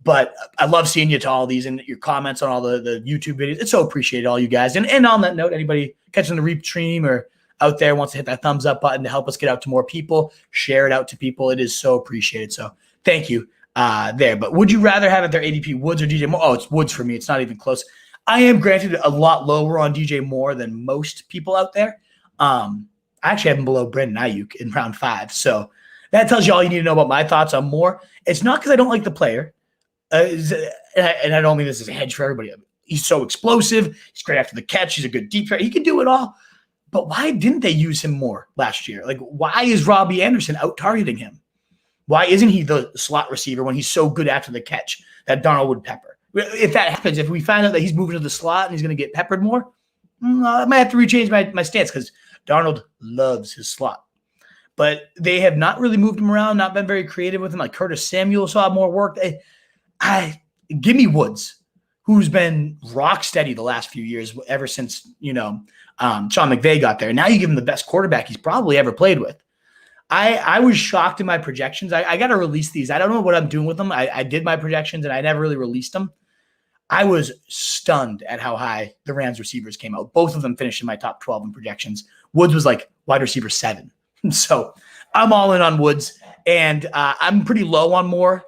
But I love seeing you to all these and your comments on all the YouTube videos. It's so appreciated, all you guys. And on that note, anybody catching the reap stream or out there wants to hit that thumbs up button to help us get out to more people, share it out to people. It is so appreciated. So thank you there. But would you rather have it there ADP Woods or DJ Moore? Oh, it's Woods for me. It's not even close. I am granted a lot lower on DJ Moore than most people out there. I actually have him below Brandon Ayuk in round 5. So that tells you all you need to know about my thoughts on Moore. It's not because I don't like the player. And I don't mean this as a hedge for everybody. He's so explosive. He's great after the catch. He's a good deep threat. He can do it all. But why didn't they use him more last year? Like, why is Robbie Anderson out-targeting him? Why isn't he the slot receiver when he's so good after the catch that Darnold would pepper? If that happens, if we find out that he's moving to the slot and he's going to get peppered more, I might have to rechange my stance because Darnold loves his slot. But they have not really moved him around, not been very creative with him. Like Curtis Samuel saw more work. Give me Woods, who's been rock steady the last few years, ever since, Sean McVay got there. Now you give him the best quarterback he's probably ever played with. I was shocked in my projections. I got to release these. I don't know what I'm doing with them. I did my projections, and I never really released them. I was stunned at how high the Rams receivers came out. Both of them finished in my top 12 in projections. Woods was like wide receiver 7. So I'm all in on Woods, and I'm pretty low on Moore,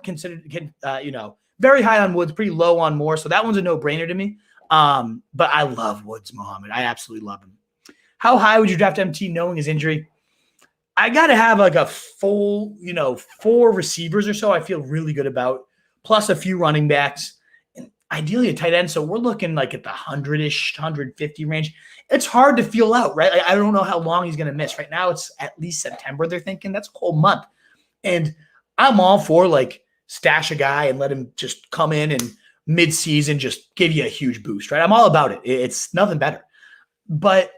very high on Woods, pretty low on Moore. So that one's a no-brainer to me. But I love Woods, Mohammed. I absolutely love him. How high would you draft MT knowing his injury? I got to have like a full, 4 receivers or so I feel really good about, plus a few running backs, and ideally a tight end. So we're looking like at the 100-ish, 150 range. It's hard to feel out, right? Like, I don't know how long he's going to miss. Right now it's at least September, they're thinking. That's a whole month. And I'm all for like stash a guy and let him just come in and mid-season just give you a huge boost, right? I'm all about it. It's nothing better. But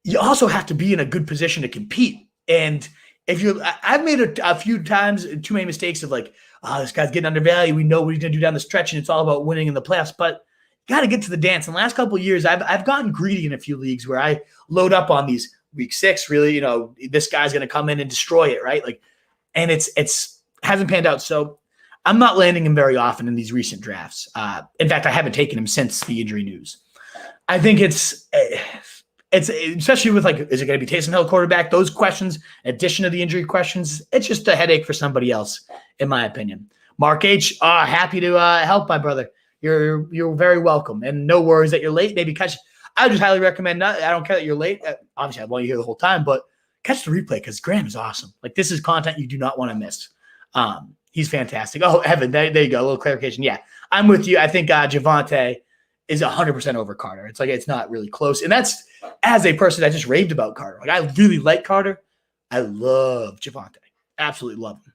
you also have to be in a good position to compete. And I've made a few times too many mistakes of like, this guy's getting undervalued. We know what he's going to do down the stretch, and it's all about winning in the playoffs. But you got to get to the dance. In the last couple of years, I've gotten greedy in a few leagues where I load up on these week 6. Really, this guy's going to come in and destroy it, right? Like, and it's hasn't panned out. So I'm not landing him very often in these recent drafts. In fact, I haven't taken him since the injury news. I think it's especially with like, is it going to be Taysom Hill quarterback? Those questions, in addition to the injury questions, it's just a headache for somebody else, in my opinion. Mark H, happy to help, my brother. You're very welcome, and no worries that you're late. Maybe catch. I just highly recommend that. I don't care that you're late. Obviously, I want you here the whole time, but catch the replay because Graham is awesome. Like, this is content you do not want to miss. He's fantastic. Oh, Evan, there you go. A little clarification. Yeah, I'm with you. I think Javonte is 100% over Carter. It's like, it's not really close. And that's as a person that just raved about Carter. Like, I really like Carter. I love Javonte. Absolutely love him.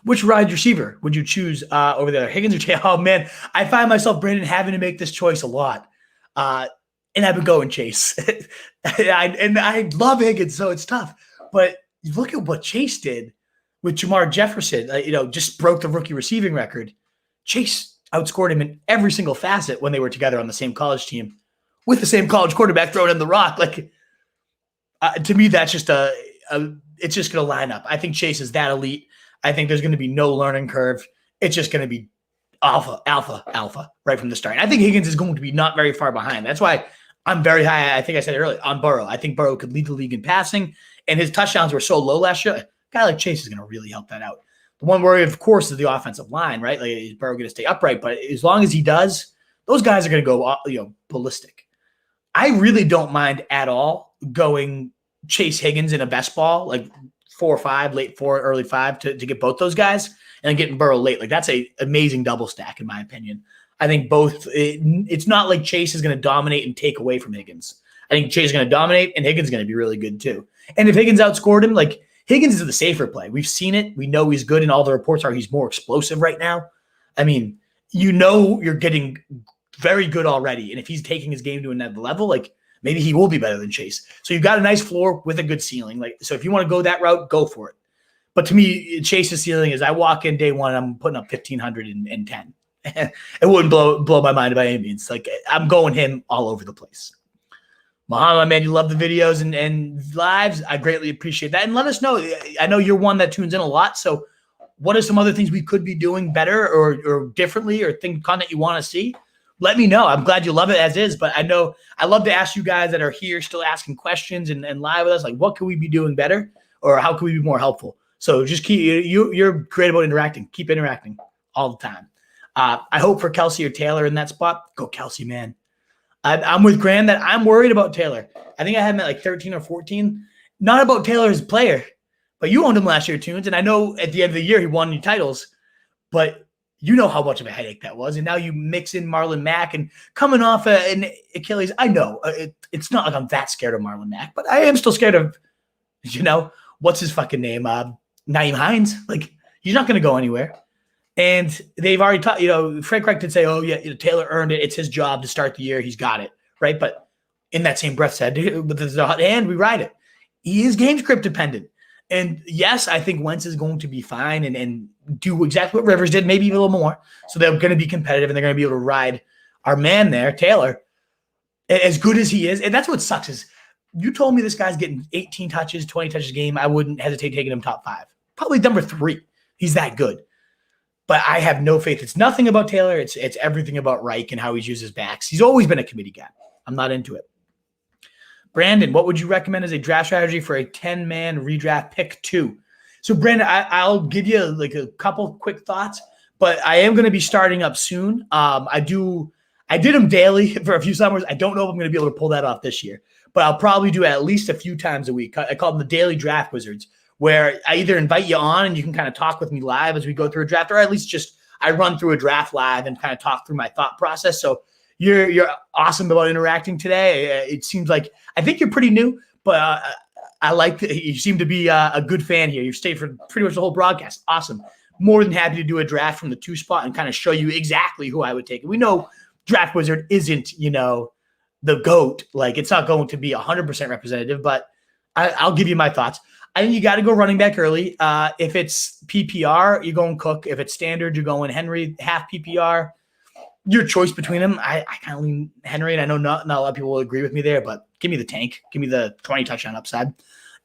Which wide receiver would you choose over there, Higgins or Chase? Oh, man, I find myself, Brandon, having to make this choice a lot. And I've been going Chase. and I love Higgins, so it's tough. But you look at what Chase did with Jamar Jefferson, just broke the rookie receiving record. Chase outscored him in every single facet when they were together on the same college team with the same college quarterback throwing in the rock. Like, to me, that's just it's just going to line up. I think Chase is that elite. I think there's going to be no learning curve. It's just going to be alpha right from the start. And I think Higgins is going to be not very far behind. That's why I'm very high. I think I said it earlier on Burrow. I think Burrow could lead the league in passing, and his touchdowns were so low last year. A guy like Chase is going to really help that out. The one worry, of course, is the offensive line, right? Like, is Burrow going to stay upright? But as long as he does, those guys are going to go, ballistic. I really don't mind at all going Chase Higgins in a best ball, like 4 or 5, late 4, early 5 to get both those guys, and then getting Burrow late. Like, that's a amazing double stack, in my opinion. I think both. It's not like Chase is going to dominate and take away from Higgins. I think Chase is going to dominate, and Higgins is going to be really good too. And if Higgins outscored him, like, Higgins is the safer play. We've seen it. We know he's good, and all the reports are he's more explosive right now. I mean, you're getting very good already, and if he's taking his game to another level, like, maybe he will be better than Chase. So you've got a nice floor with a good ceiling. Like, so if you want to go that route, go for it. But to me, Chase's ceiling is I walk in day one, I'm putting up 1,510. It wouldn't blow my mind by any means. Like, I'm going him all over the place. Muhammad, man, you love the videos and lives. I greatly appreciate that. And let us know. I know you're one that tunes in a lot. So what are some other things we could be doing better or differently, or content you want to see? Let me know. I'm glad you love it as is. But I know I love to ask you guys that are here still asking questions and live with us, like, what can we be doing better, or how can we be more helpful? So just you're great about interacting. Keep interacting all the time. I hope for Kelsey or Taylor in that spot. Go Kelsey, man. I'm with Graham that I'm worried about Taylor. I think I had him at like 13 or 14. Not about Taylor as a player, but you owned him last year, Tunes. And I know at the end of the year he won you titles, but you know how much of a headache that was. And now you mix in Marlon Mack and coming off an Achilles. I know it's not like I'm that scared of Marlon Mack, but I am still scared of, what's his fucking name? Naeem Hines. Like, he's not going to go anywhere. And they've already taught, Frank Reich did say, oh, yeah, Taylor earned it. It's his job to start the year. He's got it, right? But in that same breath said, with the hot hand, we ride it. He is game script dependent. And yes, I think Wentz is going to be fine and do exactly what Rivers did, maybe even a little more. So they're going to be competitive, and they're going to be able to ride our man there, Taylor, as good as he is. And that's what sucks is you told me this guy's getting 18 touches, 20 touches a game. I wouldn't hesitate taking him top 5. Probably number 3. He's that good. But I have no faith. It's nothing about Taylor. It's everything about Reich and how he uses backs. He's always been a committee guy. I'm not into it. Brandon, what would you recommend as a draft strategy for a 10-man redraft pick 2? So, Brandon, I'll give you like a couple quick thoughts, but I am going to be starting up soon. I did them daily for a few summers. I don't know if I'm going to be able to pull that off this year, but I'll probably do it at least a few times a week. I call them the Daily Draft Wizards, where I either invite you on and you can kind of talk with me live as we go through a draft, or at least just I run through a draft live and kind of talk through my thought process. So you're awesome about interacting today. It seems like I think you're pretty new, but I like that you seem to be a good fan here. You've stayed for pretty much the whole broadcast. Awesome. More than happy to do a draft from the 2 spot and kind of show you exactly who I would take. We know Draft Wizard isn't, the GOAT. Like, it's not going to be 100% representative, but I'll give you my thoughts. I think you got to go running back early. If it's PPR, you're going Cook. If it's standard, you're going Henry, half PPR. Your choice between them. I kind of lean Henry, and I know not a lot of people will agree with me there, but give me the tank. Give me the 20 touchdown upside.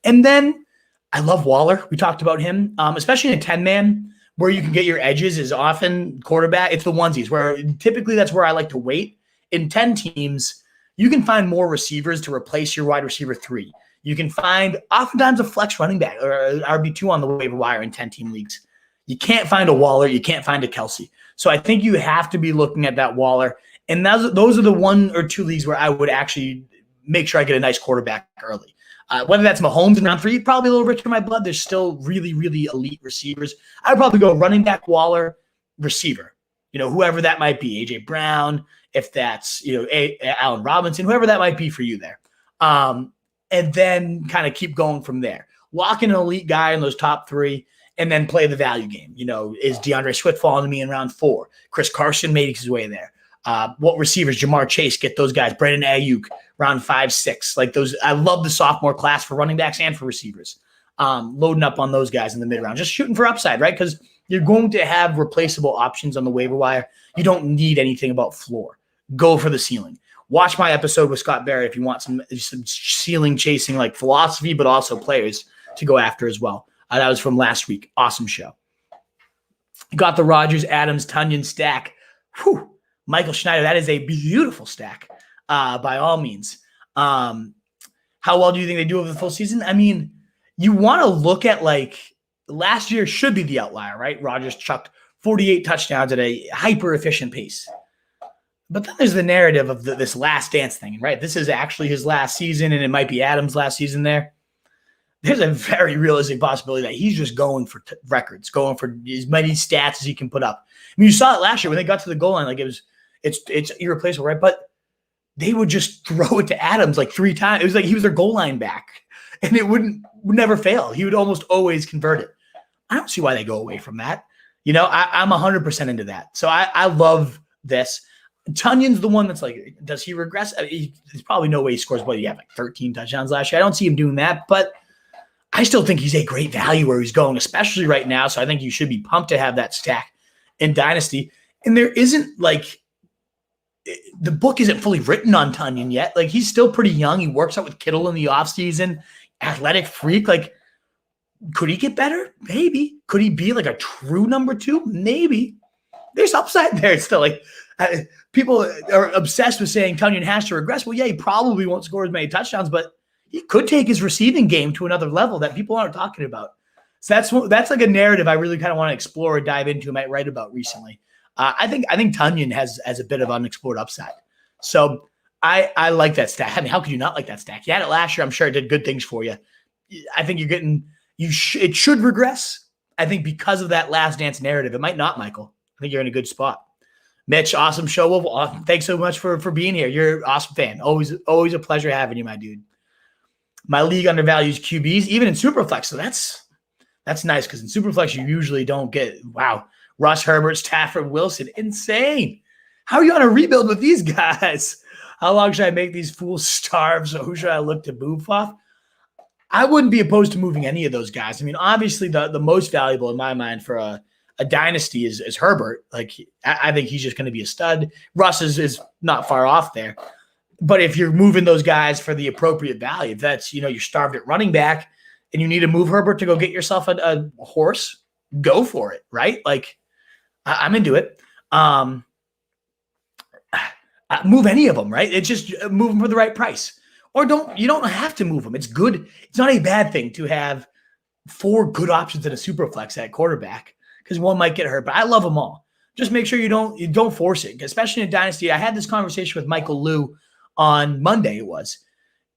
And then I love Waller. We talked about him, especially in a 10-man where you can get your edges is often quarterback. It's the onesies where typically that's where I like to wait. In 10 teams, you can find more receivers to replace your wide receiver 3. You can find oftentimes a flex running back or RB2 on the waiver wire in 10-team leagues. You can't find a Waller. You can't find a Kelsey. So I think you have to be looking at that Waller. And those are the 1 or 2 leagues where I would actually make sure I get a nice quarterback early. Whether that's Mahomes in round 3, probably a little rich in my blood. There's still really, really elite receivers. I would probably go running back, Waller, receiver. Whoever that might be, A.J. Brown, if that's, Allen Robinson, whoever that might be for you there. And then kind of keep going from there. Lock in an elite guy in those top 3 and then play the value game. Is DeAndre Swift falling to me in round 4? Chris Carson made his way there. What receivers? Jamar Chase, get those guys. Brandon Ayuk, round 5, 6. Like those, I love the sophomore class for running backs and for receivers. Loading up on those guys in the mid round, just shooting for upside, right? Because you're going to have replaceable options on the waiver wire. You don't need anything about floor. Go for the ceiling. Watch my episode with Scott Barrett if you want some ceiling chasing like philosophy, but also players to go after as well. That was from last week. Awesome show. Got the Rodgers, Adams, Tunyon stack. Whew. Michael Schneider, that is a beautiful stack by all means. How well do you think they do over the full season? I mean, you want to look at last year should be the outlier, right? Rodgers chucked 48 touchdowns at a hyper-efficient pace. But then there's the narrative of this last dance thing, right? This is actually his last season, and it might be Adams' last season there. There's a very realistic possibility that he's just going for records, going for as many stats as he can put up. I mean, you saw it last year when they got to the goal line, it's irreplaceable, right? But they would just throw it to Adams 3 times. It was like he was their goal line back, and it would never fail. He would almost always convert it. I don't see why they go away from that. I'm 100% into that. So I love this. Tunyon's the one that's does he regress? I mean, there's probably no way he scores. What, he had 13 touchdowns last year. I don't see him doing that, but I still think he's a great value where he's going, especially right now. So I think you should be pumped to have that stack in Dynasty. And there isn't the book isn't fully written on Tunyon yet. He's still pretty young. He works out with Kittle in the offseason, athletic freak. Could he get better? Maybe. Could he be a true number 2? Maybe. There's upside there. It's still people are obsessed with saying Tunyon has to regress. Well, yeah, he probably won't score as many touchdowns, but he could take his receiving game to another level that people aren't talking about. So that's a narrative I really kind of want to explore or dive into. I might write about recently. I think Tunyon has a bit of unexplored upside. So I like that stack. I mean, how could you not like that stack? You had it last year. I'm sure it did good things for you. I think you're getting it should regress. I think because of that last dance narrative, it might not, Michael. I think you're in a good spot. Mitch, awesome show. Thanks so much for being here. You're an awesome fan. Always a pleasure having you, my dude. My league undervalues QBs, even in Superflex. So that's nice because in Superflex, you usually don't get, Russ, Herbert, Stafford, Wilson. Insane. How are you on a rebuild with these guys? How long should I make these fools starve? So who should I look to move off? I wouldn't be opposed to moving any of those guys. I mean, obviously the most valuable in my mind for a dynasty is Herbert. I think he's just going to be a stud. Russ is not far off there. But if you're moving those guys for the appropriate value, if that's, you're starved at running back and you need to move Herbert to go get yourself a horse, go for it, right? I'm into it. Move any of them, right? It's just move them for the right price. Or you don't have to move them. It's good. It's not a bad thing to have 4 good options in a super flex at quarterback because one might get hurt, but I love them all. Just make sure you don't force it, especially in a dynasty. I had this conversation with Michael Liu on Monday.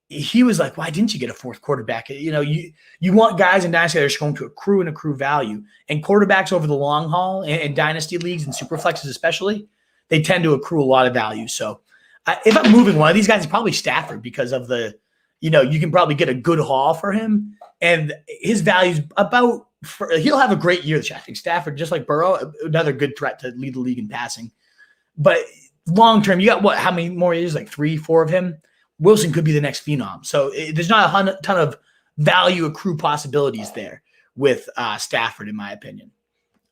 He was like, why didn't you get a 4th quarterback? You want guys in dynasty that are just going to accrue and accrue value, and quarterbacks over the long haul in dynasty leagues and super flexes, especially, they tend to accrue a lot of value. So if I'm moving one of these guys, it's probably Stafford because of you can probably get a good haul for him. And his value's he'll have a great year this year. I think Stafford, just like Burrow, another good threat to lead the league in passing. But long-term, you got how many more years? 3, 4 of him? Wilson could be the next phenom. So there's not a ton of value accrue possibilities there with Stafford, in my opinion.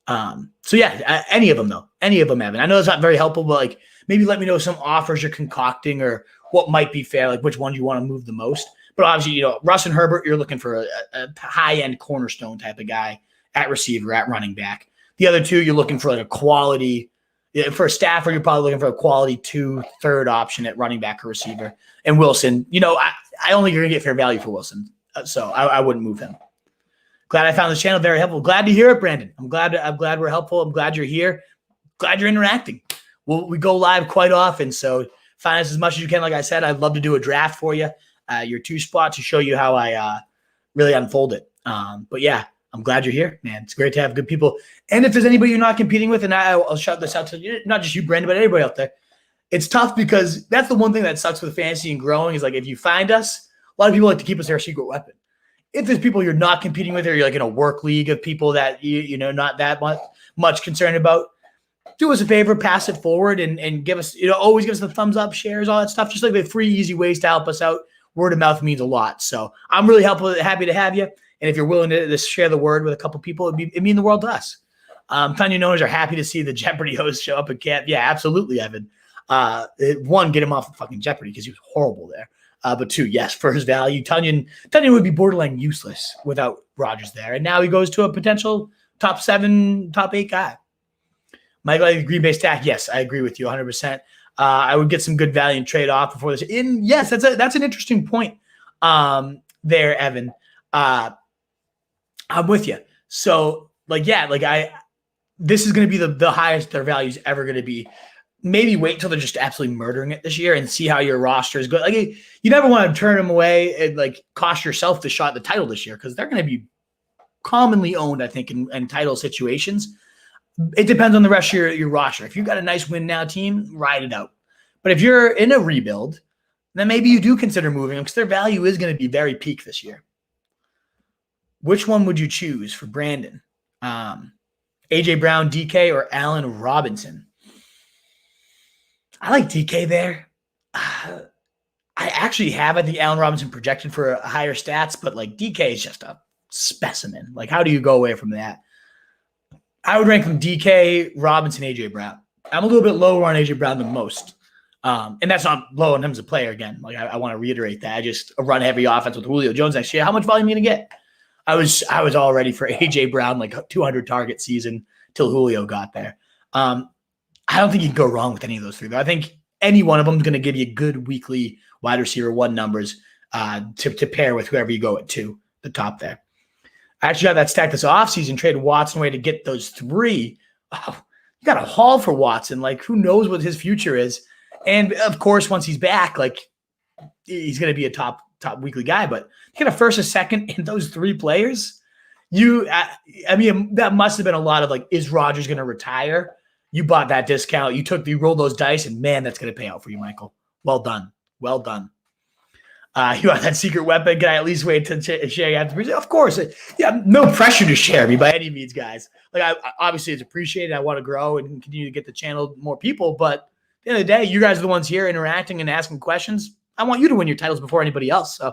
So yeah, any of them though. Any of them, Evan. I know it's not very helpful, but maybe let me know some offers you're concocting or what might be fair, which ones you want to move the most. But obviously, Russ and Herbert, you're looking for a high-end cornerstone type of guy at receiver, at running back. The other 2, you're looking for a quality. For Stafford, you're probably looking for a quality 2, 3rd option at running back or receiver. And Wilson, I don't think you're going to get fair value for Wilson. So I wouldn't move him. Glad I found this channel very helpful. Glad to hear it, Brandon. I'm glad we're helpful. I'm glad you're here. Glad you're interacting. we go live quite often. So find us as much as you can. Like I said, I'd love to do a draft for you, your 2 spot, to show you how I really unfold it. But yeah, I'm glad you're here, man. It's great to have good people. And if there's anybody you're not competing with, and I'll shout this out to you, not just you, Brandon, but anybody out there. It's tough because that's the one thing that sucks with fantasy and growing is like if you find us, a lot of people like to keep us their secret weapon. If there's people you're not competing with, or you're like in a work league of people that you know not that much concerned about, do us a favor, pass it forward, and give us, always give us the thumbs up, shares, all that stuff. Just like the 3 easy ways to help us out. Word of mouth means a lot. So I'm really happy to have you. And if you're willing to share the word with a couple people, it'd mean the world to us. Tanya Owners are happy to see the Jeopardy host show up at camp. Yeah, absolutely, Evan. 1, get him off of fucking Jeopardy because he was horrible there. But 2, yes, for his value, Tanya would be borderline useless without Rodgers there. And now he goes to a potential top 7, top 8 guy. Michael, Green Bay stack. Yes, I agree with you 100%. I would get some good value and trade off before this. Yes, that's an interesting point there, Evan. I'm with you. So, this is going to be the highest their value is ever going to be. Maybe wait till they're just absolutely murdering it this year and see how your roster is going. Like, you never want to turn them away and cost yourself the shot at the title this year because they're going to be commonly owned, I think, in title situations. It depends on the rest of your roster. If you've got a nice win now team, ride it out. But if you're in a rebuild, then maybe you do consider moving them because their value is going to be very peak this year. Which one would you choose for Brandon? A.J. Brown, DK, or Allen Robinson? I like DK there. I actually have, I think, Allen Robinson projected for higher stats, but DK is just a specimen. How do you go away from that? I would rank them DK, Robinson, A.J. Brown. I'm a little bit lower on A.J. Brown than most. And that's not low on him as a player again. I want to reiterate that. I just a run-heavy offense with Julio Jones next year. How much volume are you going to get? I was all ready for A.J. Brown, 200 target season till Julio got there. I don't think you can go wrong with any of those 3. Though. I think any one of them is going to give you good weekly wide receiver 1 numbers to pair with whoever you go at 2, the top there. I actually got that stack this offseason, traded Watson away to get those 3. Oh, you got a haul for Watson. Who knows what his future is? And, of course, once he's back, he's going to be a top weekly guy. But you got a first, a second, and those 3 players, that must have been a lot of, is Rodgers going to retire? You bought that discount. You rolled those dice, and, man, that's going to pay out for you, Michael. Well done. Well done. You want that secret weapon? Can I at least wait to share after? Of course. Yeah, no pressure to share me by any means, guys. I obviously it's appreciated. I want to grow and continue to get the channel more people. But at the end of the day, you guys are the ones here interacting and asking questions. I want you to win your titles before anybody else. So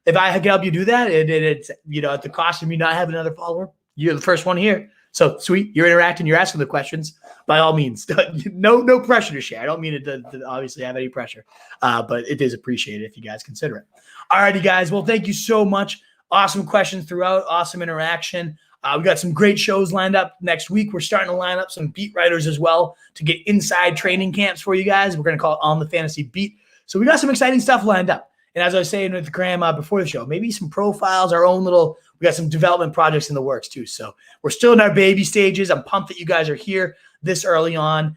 if I can help you do that, it's at the cost of me not having another follower, you're the first one here. So sweet, you're interacting, you're asking the questions. By all means, no pressure to share. I don't mean it to obviously have any pressure, but it is appreciated if you guys consider it. All righty, guys. Well, thank you so much. Awesome questions throughout. Awesome interaction. We got some great shows lined up next week. We're starting to line up some beat writers as well to get inside training camps for you guys. We're going to call it On the Fantasy Beat. So we got some exciting stuff lined up. And as I was saying with Graham before the show, maybe some profiles, we got some development projects in the works too. So we're still in our baby stages. I'm pumped that you guys are here this early on.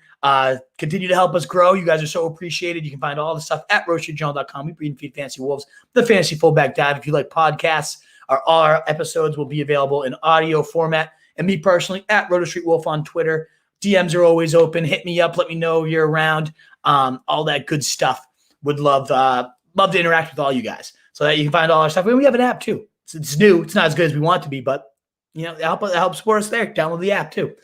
Continue to help us grow. You guys are so appreciated. You can find all the stuff at roastedjournal.com. We breed and feed Fantasy Wolves, the Fantasy Fullback Dive. If you like podcasts, all our episodes will be available in audio format. And me personally, at RotoStreetWolf on Twitter. DMs are always open. Hit me up. Let me know you're around. All that good stuff. Would love to interact with all you guys so that you can find all our stuff. We have an app too. It's new. It's not as good as we want it to be, but it helps support us there. Download the app too.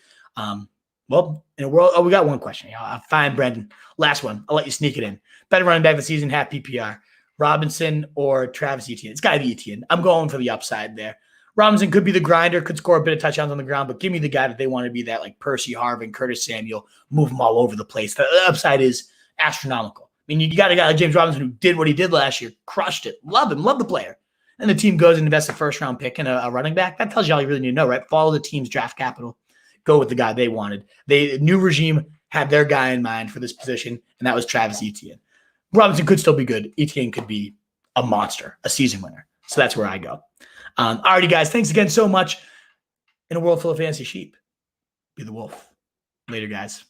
Well, in a world, we got one question. Fine, Brendan. Last one. I'll let you sneak it in. Better running back of the season, half PPR. Robinson or Travis Etienne? It's got to be Etienne. I'm going for the upside there. Robinson could be the grinder, could score a bit of touchdowns on the ground, but give me the guy that they want to be that Percy Harvin, Curtis Samuel, move them all over the place. The upside is astronomical. I mean, you got a guy like James Robinson who did what he did last year, crushed it. Love him, love the player. And the team goes and invests a first-round pick in a running back. That tells you all you really need to know, right? Follow the team's draft capital. Go with the guy they wanted. The new regime had their guy in mind for this position, and that was Travis Etienne. Robinson could still be good. Etienne could be a monster, a season winner. So that's where I go. Alrighty, guys. Thanks again so much. In a world full of fantasy sheep, be the wolf. Later, guys.